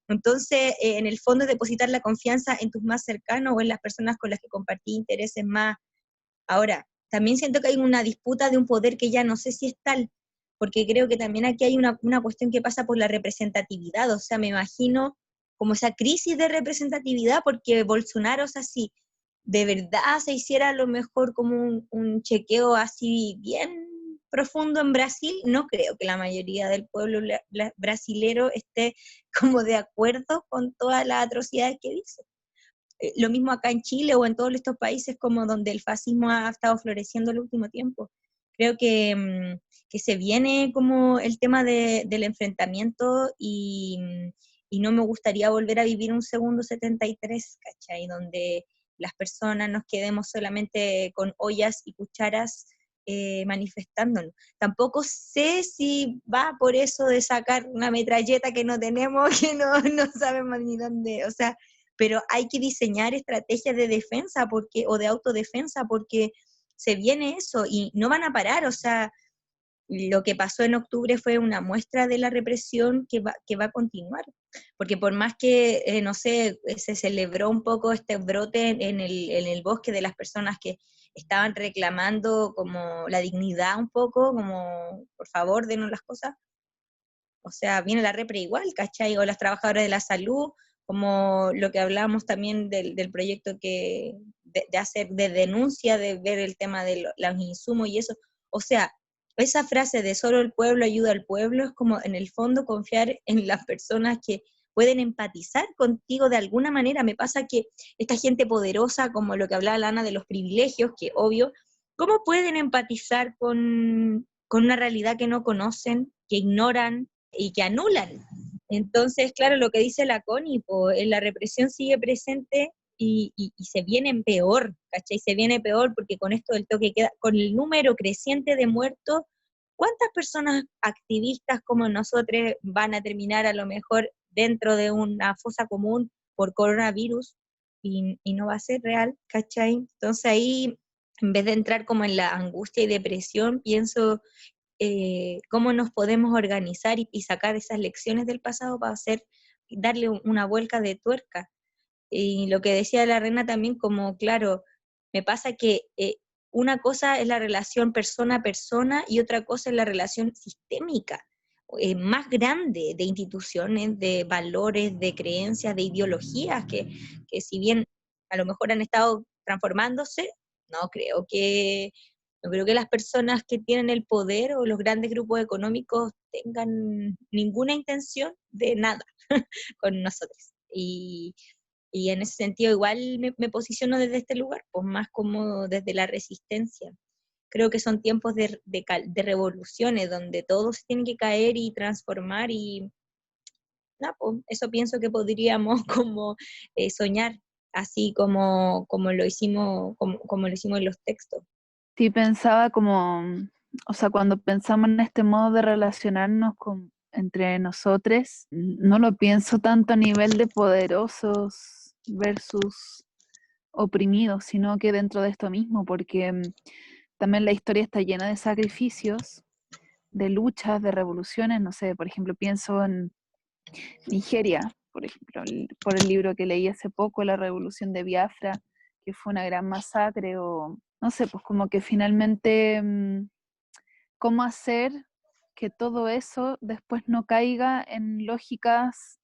Entonces, en el fondo es depositar la confianza en tus más cercanos o en las personas con las que compartí intereses más. Ahora, también siento que hay una disputa de un poder que ya no sé si es tal, porque creo que también aquí hay una cuestión que pasa por la representatividad, o sea, me imagino como esa crisis de representatividad, porque Bolsonaro, o sea, si de verdad se hiciera a lo mejor como un chequeo así bien profundo en Brasil, no creo que la mayoría del pueblo brasilero esté como de acuerdo con todas las atrocidades que dice. Lo mismo acá en Chile o en todos estos países como donde el fascismo ha estado floreciendo el último tiempo. Creo que se viene como el tema del enfrentamiento, y no me gustaría volver a vivir un segundo 73, ¿cachai? Donde las personas nos quedemos solamente con ollas y cucharas manifestándonos. Tampoco sé si va por eso de sacar una metralleta que no tenemos, que no sabemos ni dónde, o sea, pero hay que diseñar estrategias de defensa o de autodefensa, porque se viene eso y no van a parar, o sea, lo que pasó en octubre fue una muestra de la represión que va a continuar, porque por más que, no sé, se celebró un poco este brote en el bosque de las personas que estaban reclamando como la dignidad un poco, como por favor denos las cosas, o sea, viene la repre igual, ¿cachai? O las trabajadoras de la salud, como lo que hablábamos también del proyecto de hacer, de denuncia, de ver el tema de los insumos y eso, o sea, esa frase de solo el pueblo ayuda al pueblo es como en el fondo confiar en las personas que pueden empatizar contigo de alguna manera. Me pasa que esta gente poderosa, como lo que hablaba Lana de los privilegios, que obvio, ¿cómo pueden empatizar con una realidad que no conocen, que ignoran y que anulan? Entonces, claro, lo que dice la Connie, la represión sigue presente y se viene peor, ¿cachai? Se viene peor porque con esto del toque queda, con el número creciente de muertos, ¿cuántas personas activistas como nosotros van a terminar a lo mejor dentro de una fosa común por coronavirus y no va a ser real, ¿cachai? Entonces ahí, en vez de entrar como en la angustia y depresión, pienso cómo nos podemos organizar y sacar esas lecciones del pasado para darle una vuelta de tuerca. Y lo que decía la Reina también, como claro, me pasa que una cosa es la relación persona a persona y otra cosa es la relación sistémica, más grande, de instituciones, de valores, de creencias, de ideologías, que si bien a lo mejor han estado transformándose, no creo que las personas que tienen el poder o los grandes grupos económicos tengan ninguna intención de nada con nosotros. Y en ese sentido igual me posiciono desde este lugar, pues más como desde la resistencia. Creo que son tiempos de revoluciones donde todo se tiene que caer y transformar y pues eso pienso que podríamos como soñar, así como lo hicimos, como lo hicimos en los textos. Sí, pensaba como, o sea, cuando pensamos en este modo de relacionarnos entre nosotros, no lo pienso tanto a nivel de poderosos versus oprimidos, sino que dentro de esto mismo, porque también la historia está llena de sacrificios, de luchas, de revoluciones, no sé, por ejemplo, pienso en Nigeria, por ejemplo, por el libro que leí hace poco, La Revolución de Biafra, que fue una gran masacre, o no sé, pues como que finalmente, cómo hacer que todo eso después no caiga en lógicas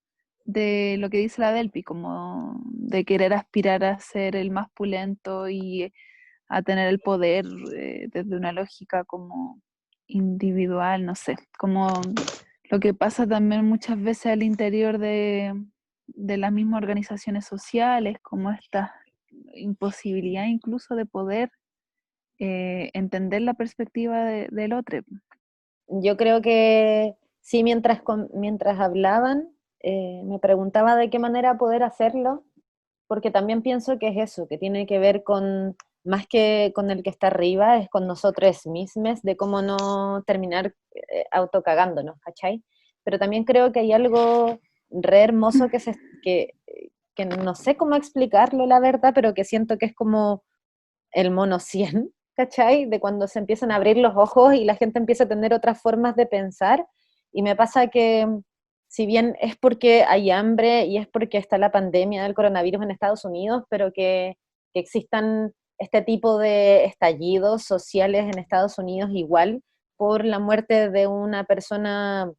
de lo que dice la Delpi, como de querer aspirar a ser el más pulento y a tener el poder desde una lógica como individual, no sé, como lo que pasa también muchas veces al interior de las mismas organizaciones sociales, como esta imposibilidad incluso de poder entender la perspectiva del otro. Yo creo que sí, mientras hablaban, me preguntaba de qué manera poder hacerlo, porque también pienso que es eso, que tiene que ver con, más que con el que está arriba, es con nosotros mismos, de cómo no terminar autocagándonos, ¿cachai? Pero también creo que hay algo re hermoso que no sé cómo explicarlo, la verdad, pero que siento que es como el mono 100, ¿cachai? De cuando se empiezan a abrir los ojos y la gente empieza a tener otras formas de pensar, y me pasa que si bien es porque hay hambre y es porque está la pandemia del coronavirus en Estados Unidos, pero que existan este tipo de estallidos sociales en Estados Unidos igual por la muerte de una persona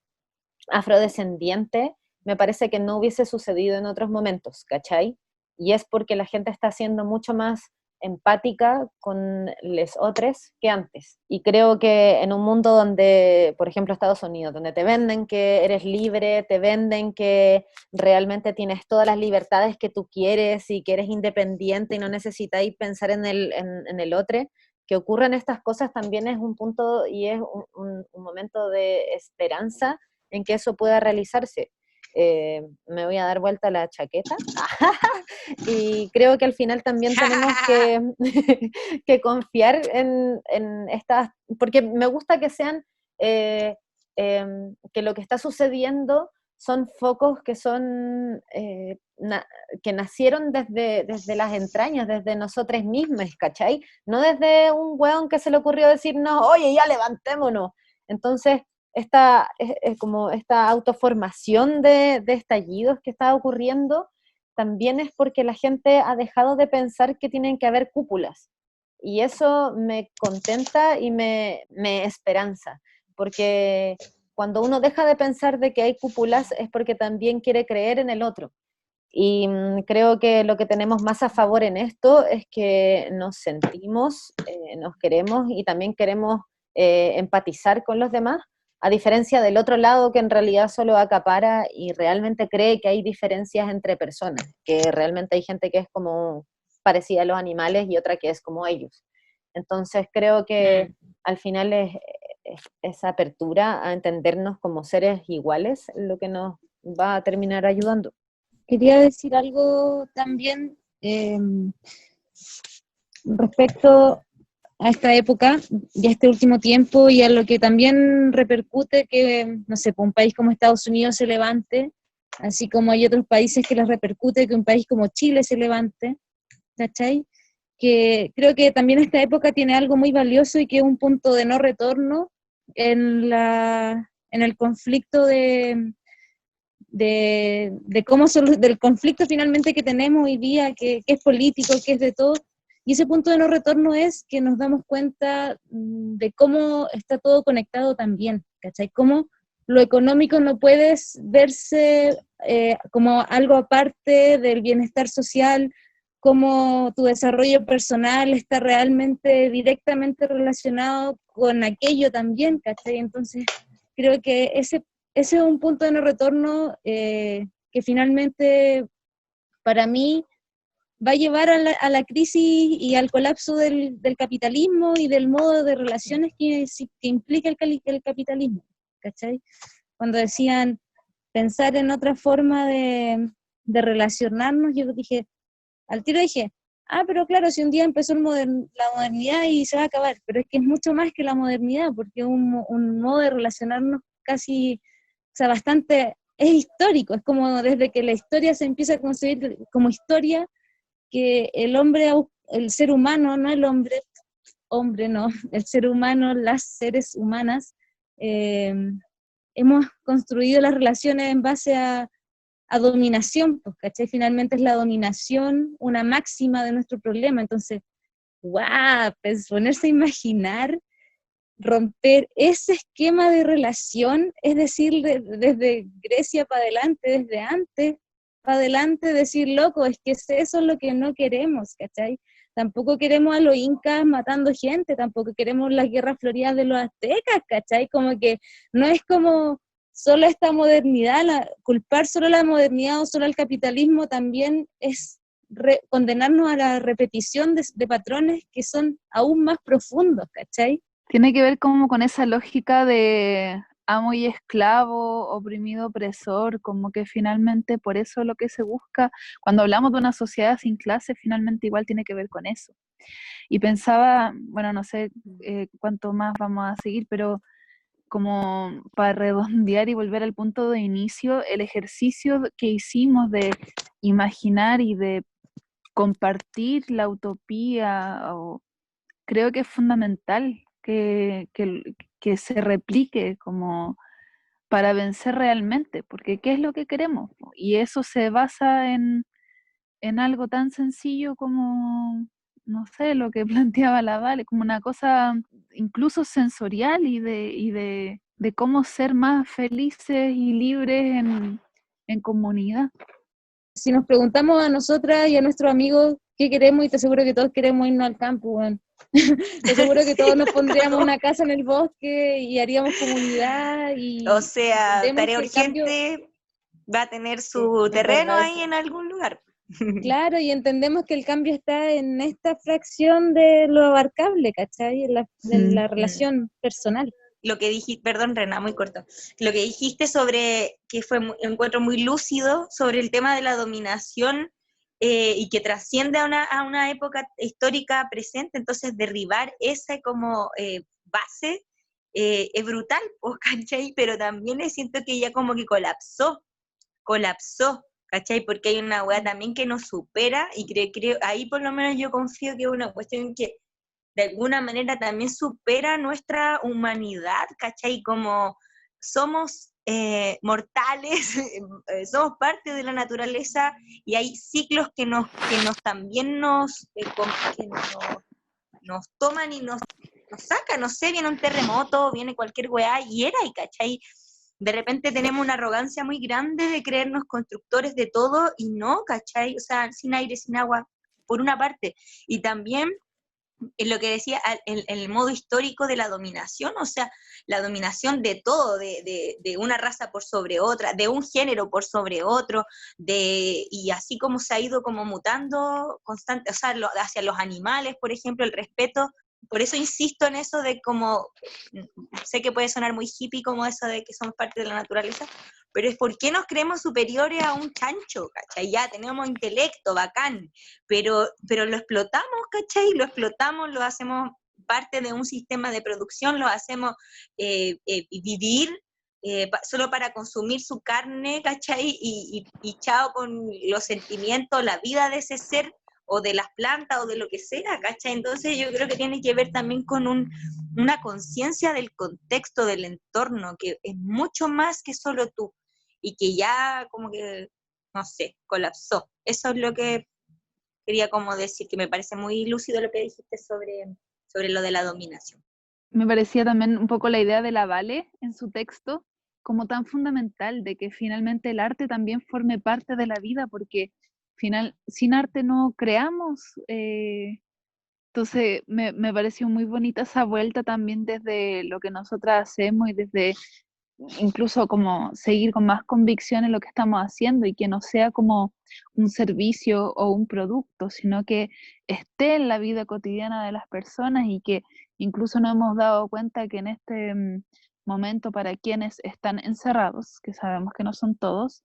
afrodescendiente, me parece que no hubiese sucedido en otros momentos, ¿cachai? Y es porque la gente está siendo mucho más empática con les otros que antes. Y creo que en un mundo donde, por ejemplo, Estados Unidos, donde te venden que eres libre, te venden que realmente tienes todas las libertades que tú quieres y que eres independiente y no necesitáis pensar en el otro, que ocurran estas cosas también es un punto y es un momento de esperanza en que eso pueda realizarse. Me voy a dar vuelta la chaqueta y creo que al final también tenemos que confiar en estas, porque me gusta que sean, que lo que está sucediendo son focos que son que nacieron desde las entrañas, desde nosotros mismos, ¿cachai? No desde un weón que se le ocurrió decirnos, oye, ya levantémonos. Entonces, como esta autoformación de estallidos que está ocurriendo, también es porque la gente ha dejado de pensar que tienen que haber cúpulas. Y eso me contenta y me esperanza, porque cuando uno deja de pensar de que hay cúpulas es porque también quiere creer en el otro. Y creo que lo que tenemos más a favor en esto es que nos sentimos, nos queremos y también queremos empatizar con los demás, a diferencia del otro lado que en realidad solo acapara y realmente cree que hay diferencias entre personas, que realmente hay gente que es como parecida a los animales y otra que es como ellos. Entonces creo que al final es esa apertura a entendernos como seres iguales lo que nos va a terminar ayudando. Quería decir algo también respecto a esta época y a este último tiempo y a lo que también repercute que, no sé, un país como Estados Unidos se levante, así como hay otros países que les repercute que un país como Chile se levante, ¿cachai? Que creo que también esta época tiene algo muy valioso y que es un punto de no retorno en el conflicto de cómo del conflicto finalmente que tenemos hoy día, que es político, que es de todo, y ese punto de no retorno es que nos damos cuenta de cómo está todo conectado también, ¿cachai? Cómo lo económico no puede verse como algo aparte del bienestar social, cómo tu desarrollo personal está realmente directamente relacionado con aquello también, ¿cachai? Entonces, creo que ese es un punto de no retorno que finalmente para mí va a llevar a la crisis y al colapso del capitalismo y del modo de relaciones que implica el capitalismo, ¿cachai? Cuando decían pensar en otra forma de relacionarnos, yo al tiro dije, pero claro, si un día empezó la modernidad y se va a acabar, pero es que es mucho más que la modernidad, porque es un modo de relacionarnos casi, o sea, es histórico, es como desde que la historia se empieza a concebir como historia, que el ser humano, no el hombre no, el ser humano, las seres humanas, hemos construido las relaciones en base a dominación, pues, ¿cachai? Finalmente es la dominación una máxima de nuestro problema, entonces, pues ponerse a imaginar romper ese esquema de relación, es decir, desde Grecia para adelante, desde antes para adelante, decir, loco, es que eso es lo que no queremos, ¿cachai? Tampoco queremos a los incas matando gente, tampoco queremos las guerras floridas de los aztecas, ¿cachai? Como que no es como solo esta modernidad, culpar solo la modernidad o solo al capitalismo también es condenarnos a la repetición de patrones que son aún más profundos, ¿cachai? Tiene que ver como con esa lógica de amo y esclavo, oprimido, opresor, como que finalmente por eso lo que se busca, cuando hablamos de una sociedad sin clase, finalmente igual tiene que ver con eso. Y pensaba, bueno, no sé cuánto más vamos a seguir, pero como para redondear y volver al punto de inicio, el ejercicio que hicimos de imaginar y de compartir la utopía, creo que es fundamental que se replique como para vencer realmente, porque ¿qué es lo que queremos? Y eso se basa en algo tan sencillo como, no sé, lo que planteaba la Vale, como una cosa incluso sensorial y de cómo ser más felices y libres en comunidad. Si nos preguntamos a nosotras y a nuestros amigos qué queremos, y te aseguro que todos queremos irnos al campo, bueno. Te aseguro que todos nos pondríamos una casa en el bosque y haríamos comunidad. O sea, Tarea Urgente va a tener su terreno ahí en algún lugar. Claro, y entendemos que el cambio está en esta fracción de lo abarcable, ¿cachai? En la relación personal. Lo que dijiste, perdón Rena, muy corto, lo que dijiste sobre, que encuentro muy lúcido, sobre el tema de la dominación y que trasciende a una época histórica presente, entonces derribar esa como base es brutal, ¿cachai? Pero también siento que ya como que colapsó, ¿cachai? Porque hay una weá también que nos supera y creo ahí por lo menos yo confío que es una cuestión que de alguna manera también supera nuestra humanidad, ¿cachai? Como somos mortales, somos parte de la naturaleza y hay ciclos que también nos toman y nos sacan, no sé, viene un terremoto, viene cualquier weá y era, y ¿cachai? De repente tenemos una arrogancia muy grande de creernos constructores de todo y no, ¿cachai? O sea, sin aire, sin agua, por una parte. Y también en lo que decía, el modo histórico de la dominación, o sea, la dominación de todo, de una raza por sobre otra, de un género por sobre otro, y así como se ha ido como mutando constante, o sea, hacia los animales, por ejemplo, el respeto. Por eso insisto en eso de como, sé que puede sonar muy hippie como eso de que somos parte de la naturaleza, pero es ¿por qué nos creemos superiores a un chancho? ¿Cachai? Ya tenemos intelecto, bacán, pero lo explotamos, ¿cachai? Lo explotamos, lo hacemos parte de un sistema de producción, lo hacemos vivir solo para consumir su carne, ¿cachai? Y chao con los sentimientos, la vida de ese ser, o de las plantas, o de lo que sea, ¿cachai? Entonces yo creo que tiene que ver también con una conciencia del contexto, del entorno, que es mucho más que solo tú, y que ya como que, no sé, colapsó. Eso es lo que quería como decir, que me parece muy lúcido lo que dijiste sobre lo de la dominación. Me parecía también un poco la idea de la Vale en su texto como tan fundamental, de que finalmente el arte también forme parte de la vida, porque sin arte no creamos. Entonces me pareció muy bonita esa vuelta también desde lo que nosotras hacemos y desde incluso como seguir con más convicción en lo que estamos haciendo y que no sea como un servicio o un producto, sino que esté en la vida cotidiana de las personas y que incluso nos hemos dado cuenta que en este momento para quienes están encerrados, que sabemos que no son todos,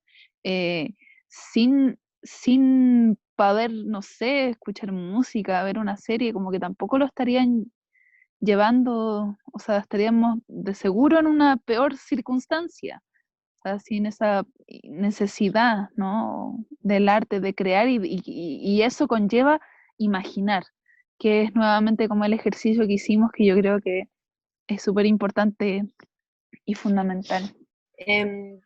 sin poder, no sé, escuchar música, ver una serie, como que tampoco lo estarían llevando, o sea, estaríamos de seguro en una peor circunstancia, o sea, sin esa necesidad, ¿no? Del arte, de crear, y eso conlleva imaginar, que es nuevamente como el ejercicio que hicimos, que yo creo que es súper importante y fundamental.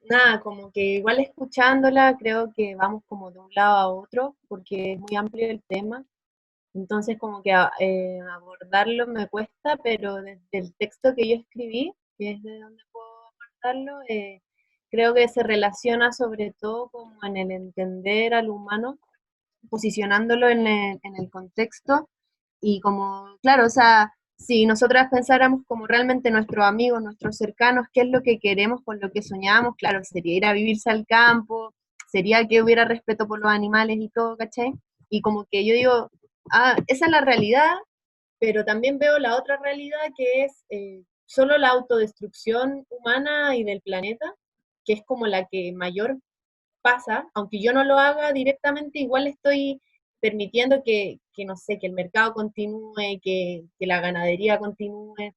Nada, como que igual escuchándola creo que vamos como de un lado a otro, porque es muy amplio el tema. Entonces como que abordarlo me cuesta, pero desde el texto que yo escribí, que es de donde puedo abordarlo, creo que se relaciona sobre todo como en el entender al humano, posicionándolo en el contexto, y como, claro, o sea, si nosotras pensáramos como realmente nuestros amigos, nuestros cercanos, qué es lo que queremos, con lo que soñamos, claro, sería ir a vivirse al campo, sería que hubiera respeto por los animales y todo, ¿cachai? Y como que yo digo, esa es la realidad, pero también veo la otra realidad que es solo la autodestrucción humana y del planeta, que es como la que mayor pasa, aunque yo no lo haga directamente, igual estoy permitiendo que no sé, que el mercado continúe, que la ganadería continúe,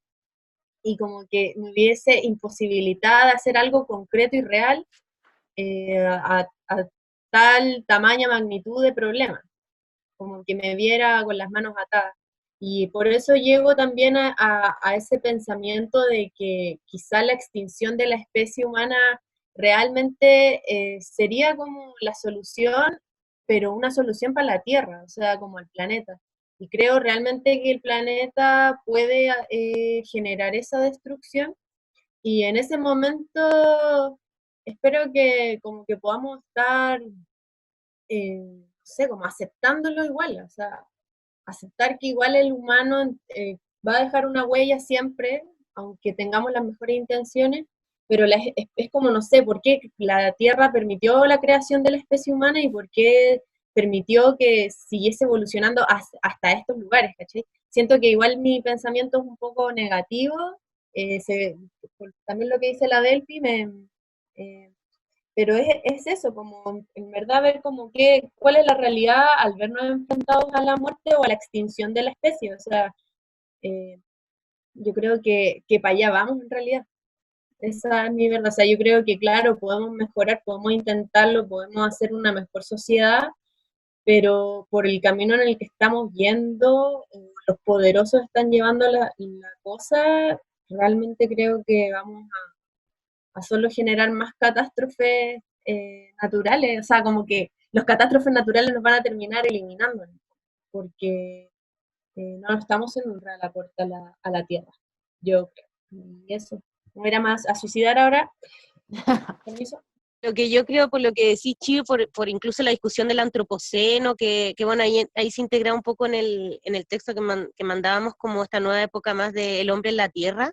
y como que me hubiese imposibilitada de hacer algo concreto y real a tal tamaña magnitud de problema, como que me viera con las manos atadas. Y por eso llego también a ese pensamiento de que quizá la extinción de la especie humana realmente sería como la solución, pero una solución para la Tierra, o sea, como el planeta. Y creo realmente que el planeta puede generar esa destrucción, y en ese momento espero que como que podamos estar, no sé, como aceptándolo igual, o sea, aceptar que igual el humano va a dejar una huella siempre, aunque tengamos las mejores intenciones, pero es como, no sé, por qué la Tierra permitió la creación de la especie humana y por qué permitió que siguiese evolucionando hasta estos lugares, ¿cachai? Siento que igual mi pensamiento es un poco negativo, también lo que dice la Delphi eh, pero es eso, como en verdad ver como cuál es la realidad al vernos enfrentados a la muerte o a la extinción de la especie. O sea, eh, yo creo que para allá vamos en realidad. Esa es mi verdad. O sea, yo creo que claro, podemos mejorar, podemos intentarlo, podemos hacer una mejor sociedad, pero por el camino en el que estamos yendo, los poderosos están llevando la cosa, realmente creo que vamos a solo generar más catástrofes naturales, o sea, como que los catástrofes naturales nos van a terminar eliminando, porque no estamos en honra a la puerta a la tierra, yo creo. Y eso, no era más a suicidar ahora. ¿Permiso? Lo que yo creo, por lo que decís, Chío, por incluso la discusión del antropoceno, que bueno, ahí se integra un poco en el texto que mandábamos, como esta nueva época más del hombre en la tierra,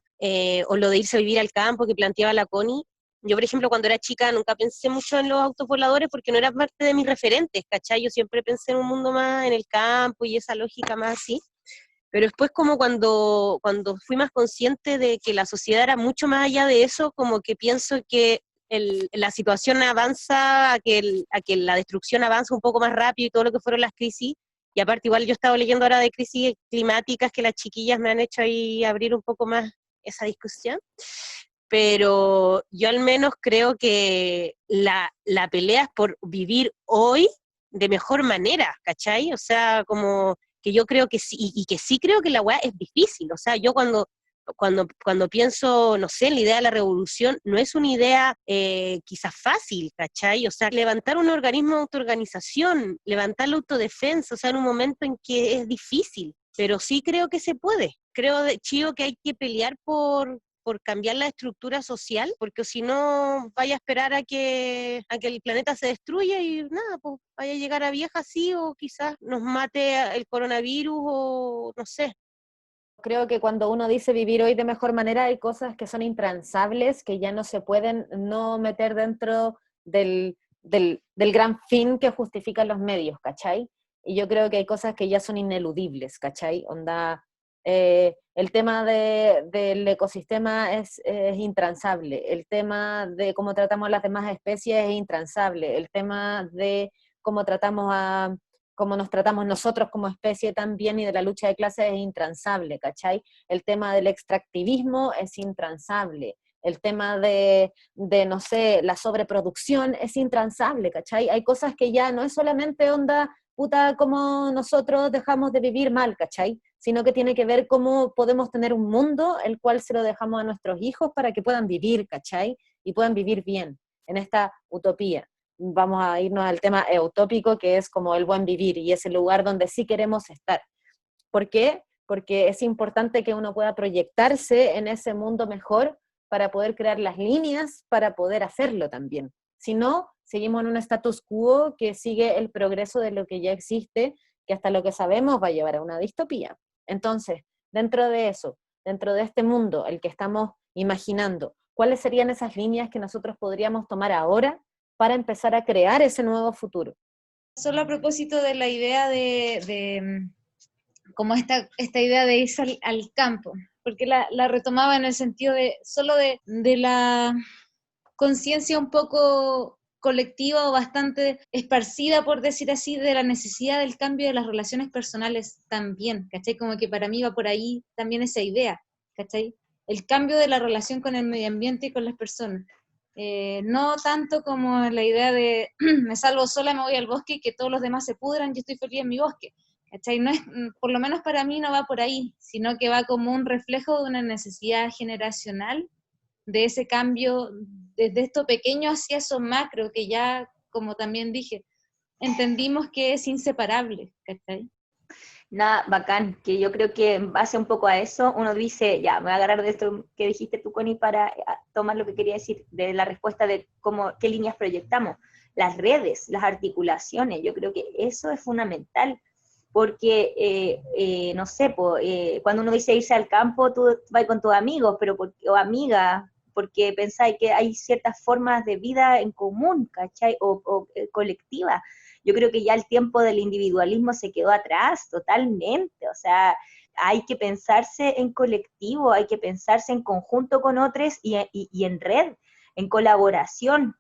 o lo de irse a vivir al campo que planteaba la Connie. Yo, por ejemplo, cuando era chica nunca pensé mucho en los autos voladores porque no era parte de mis referentes, ¿cachai? Yo siempre pensé en un mundo más en el campo y esa lógica más así. Pero después como cuando fui más consciente de que la sociedad era mucho más allá de eso, como que pienso que la situación avanza, a que la destrucción avanza un poco más rápido y todo lo que fueron las crisis, y aparte igual yo he estado leyendo ahora de crisis climáticas que las chiquillas me han hecho ahí abrir un poco más esa discusión, pero yo al menos creo que la pelea es por vivir hoy de mejor manera, ¿cachai? O sea, como que yo creo que sí, y que sí creo que la weá es difícil, o sea, yo cuando pienso, no sé, en la idea de la revolución, no es una idea quizás fácil, ¿cachai? O sea, levantar un organismo de autoorganización, levantar la autodefensa, o sea, en un momento en que es difícil, pero sí creo que se puede. Creo, Chío, que hay que pelear por cambiar la estructura social, porque si no vaya a esperar a que el planeta se destruya y nada, pues vaya a llegar a vieja así, o quizás nos mate el coronavirus, o no sé. Creo que cuando uno dice vivir hoy de mejor manera, hay cosas que son intransables, que ya no se pueden no meter dentro del gran fin que justifican los medios, ¿cachai? Y yo creo que hay cosas que ya son ineludibles, ¿cachai? Onda, el tema del ecosistema es intransable, el tema de cómo tratamos a las demás especies es intransable, el tema de cómo cómo nos tratamos nosotros como especie también y de la lucha de clases es intransable, ¿cachai? El tema del extractivismo es intransable, el tema no sé, la sobreproducción es intransable, ¿cachai? Hay cosas que ya no es solamente onda, puta, como nosotros dejamos de vivir mal, ¿cachai? Sino que tiene que ver cómo podemos tener un mundo el cual se lo dejamos a nuestros hijos para que puedan vivir, ¿cachai? Y puedan vivir bien en esta utopía. Vamos a irnos al tema utópico, que es como el buen vivir, y es el lugar donde sí queremos estar. ¿Por qué? Porque es importante que uno pueda proyectarse en ese mundo mejor para poder crear las líneas para poder hacerlo también. Si no, seguimos en un status quo que sigue el progreso de lo que ya existe, que hasta lo que sabemos va a llevar a una distopía. Entonces, dentro de eso, dentro de este mundo, el que estamos imaginando, ¿cuáles serían esas líneas que nosotros podríamos tomar ahora para empezar a crear ese nuevo futuro? Solo a propósito de la idea de como esta idea de irse al campo, porque la retomaba en el sentido solo de la conciencia un poco colectiva o bastante esparcida, por decir así, de la necesidad del cambio de las relaciones personales también, ¿cachai? Como que para mí va por ahí también esa idea, ¿cachai? El cambio de la relación con el medio ambiente y con las personas. No tanto como la idea de me salvo sola, me voy al bosque y que todos los demás se pudran, yo estoy feliz en mi bosque, ¿cachai? No es, por lo menos para mí no va por ahí, sino que va como un reflejo de una necesidad generacional de ese cambio desde esto pequeño hacia eso macro, que ya, como también dije, entendimos que es inseparable, ¿cachai? Nada, bacán, que yo creo que en base un poco a eso, uno dice, ya, me voy a agarrar de esto que dijiste tú, Connie, para tomar lo que quería decir de la respuesta de qué líneas proyectamos. Las redes, las articulaciones, yo creo que eso es fundamental, porque, no sé, cuando uno dice irse al campo, tú vas con tus amigos o amigas, porque pensáis que hay ciertas formas de vida en común, ¿cachai? O colectiva. Yo creo que ya el tiempo del individualismo se quedó atrás totalmente, o sea, hay que pensarse en colectivo, hay que pensarse en conjunto con otros y en red, en colaboración.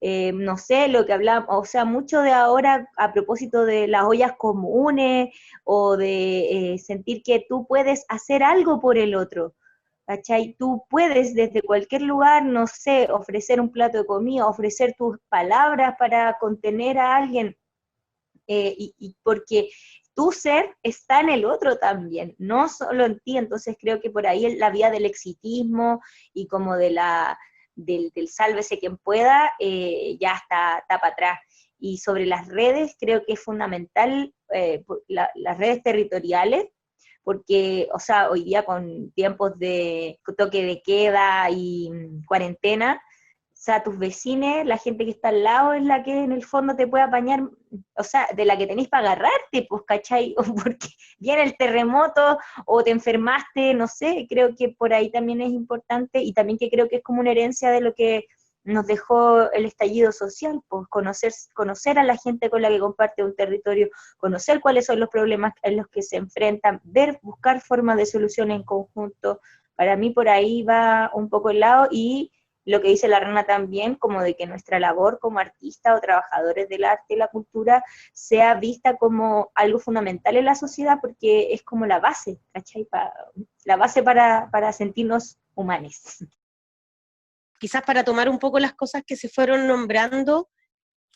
No sé, lo que hablamos, o sea, mucho de ahora a propósito de las ollas comunes o de sentir que tú puedes hacer algo por el otro, ¿cachai? Tú puedes desde cualquier lugar, no sé, ofrecer un plato de comida, ofrecer tus palabras para contener a alguien, y porque tu ser está en el otro también, no solo en ti. Entonces creo que por ahí la vía del exitismo y como del sálvese quien pueda, ya está para atrás. Y sobre las redes, creo que es fundamental las redes territoriales, porque, o sea, hoy día con tiempos de toque de queda y cuarentena, o sea, tus vecinos, la gente que está al lado es la que en el fondo te puede apañar, o sea, de la que tenés para agarrarte, pues, ¿cachai? O porque viene el terremoto o te enfermaste, no sé, creo que por ahí también es importante, y también que creo que es como una herencia de lo que nos dejó el estallido social, pues conocer a la gente con la que comparte un territorio, conocer cuáles son los problemas en los que se enfrentan, buscar formas de solución en conjunto. Para mí por ahí va un poco el lado, y lo que dice la Rana también, como de que nuestra labor como artistas o trabajadores del arte y la cultura sea vista como algo fundamental en la sociedad, porque es como la base, ¿cachai? La base para sentirnos humanos. Quizás para tomar un poco las cosas que se fueron nombrando,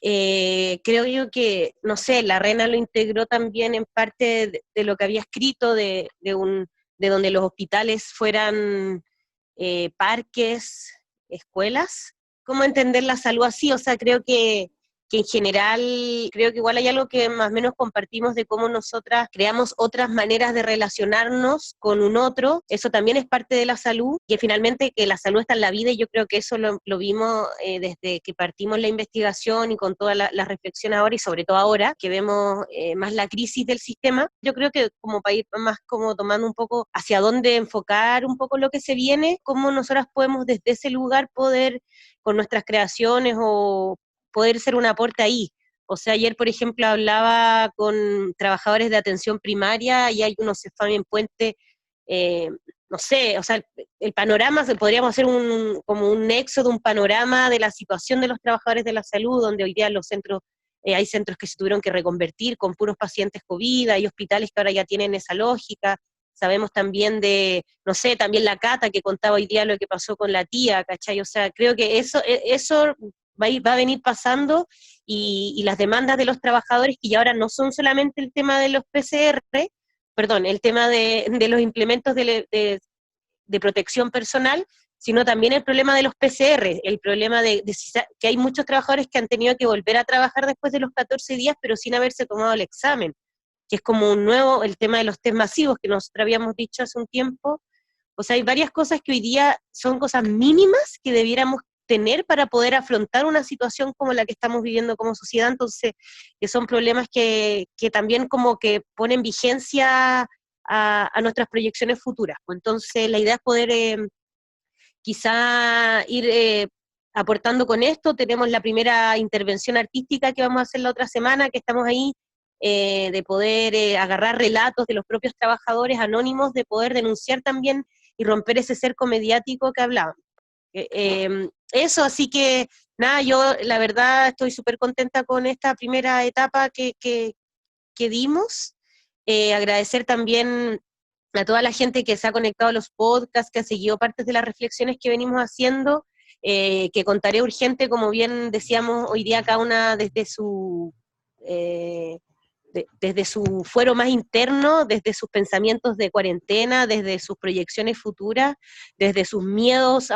creo yo que, no sé, la Rena lo integró también en parte de lo que había escrito, de donde los hospitales fueran parques, escuelas. ¿Cómo entender la salud así? O sea, creo que en general, creo que igual hay algo que más o menos compartimos de cómo nosotras creamos otras maneras de relacionarnos con un otro. Eso también es parte de la salud, y finalmente que la salud está en la vida, y yo creo que eso lo vimos desde que partimos la investigación y con toda la reflexión ahora, y sobre todo ahora, que vemos más la crisis del sistema. Yo creo que como para ir más como tomando un poco hacia dónde enfocar un poco lo que se viene, cómo nosotras podemos desde ese lugar poder, con nuestras creaciones o poder ser un aporte ahí. O sea, ayer, por ejemplo, hablaba con trabajadores de atención primaria y hay unos Fabián Puente, no sé, o sea, el panorama, podríamos hacer como un nexo de un panorama de la situación de los trabajadores de la salud, donde hoy día los centros, hay centros que se tuvieron que reconvertir con puros pacientes COVID, hay hospitales que ahora ya tienen esa lógica. Sabemos también de, no sé, también la Cata que contaba hoy día lo que pasó con la tía, ¿cachai? O sea, creo que eso va a venir pasando, y las demandas de los trabajadores, que ya ahora no son solamente el tema de los PCR, perdón, el tema de los implementos de protección personal, sino también el problema de los PCR, el problema de que hay muchos trabajadores que han tenido que volver a trabajar después de los 14 días, pero sin haberse tomado el examen, que es como un nuevo, el tema de los test masivos que nosotros habíamos dicho hace un tiempo. O sea, hay varias cosas que hoy día son cosas mínimas que debiéramos tener para poder afrontar una situación como la que estamos viviendo como sociedad. Entonces, que son problemas que también como que ponen vigencia a nuestras proyecciones futuras. Entonces, la idea es poder quizá ir aportando con esto. Tenemos la primera intervención artística que vamos a hacer la otra semana, que estamos ahí, de poder agarrar relatos de los propios trabajadores anónimos, de poder denunciar también y romper ese cerco mediático que hablaban. Eso, así que nada, yo la verdad estoy súper contenta con esta primera etapa que dimos. Agradecer también a toda la gente que se ha conectado a los podcasts, que ha seguido partes de las reflexiones que venimos haciendo, que con Tarea Urgente, como bien decíamos hoy día, cada una desde su fuero más interno, desde sus pensamientos de cuarentena, desde sus proyecciones futuras, desde sus miedos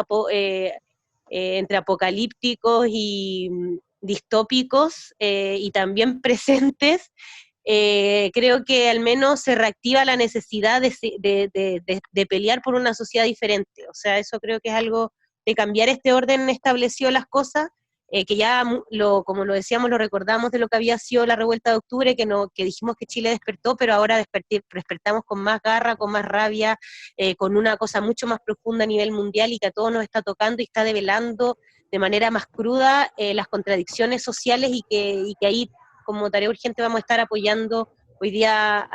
entre apocalípticos y distópicos, y también presentes. Creo que al menos se reactiva la necesidad de pelear por una sociedad diferente. O sea, eso creo que es algo de cambiar este orden establecido las cosas, que ya, como lo decíamos, lo recordamos de lo que había sido la revuelta de octubre, que dijimos que Chile despertó, pero ahora despertamos con más garra, con más rabia, con una cosa mucho más profunda a nivel mundial, y que a todos nos está tocando y está develando de manera más cruda las contradicciones sociales, y que ahí, como Tarea Urgente, vamos a estar apoyando hoy día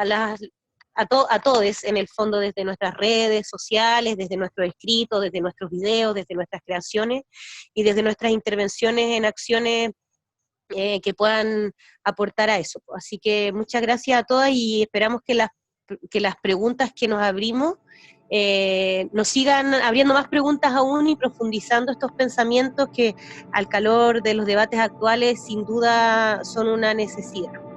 a todos, en el fondo, desde nuestras redes sociales, desde nuestros escritos, desde nuestros videos, desde nuestras creaciones y desde nuestras intervenciones en acciones que puedan aportar a eso. Así que muchas gracias a todas, y esperamos que las preguntas que nos abrimos nos sigan abriendo más preguntas aún y profundizando estos pensamientos que al calor de los debates actuales sin duda son una necesidad.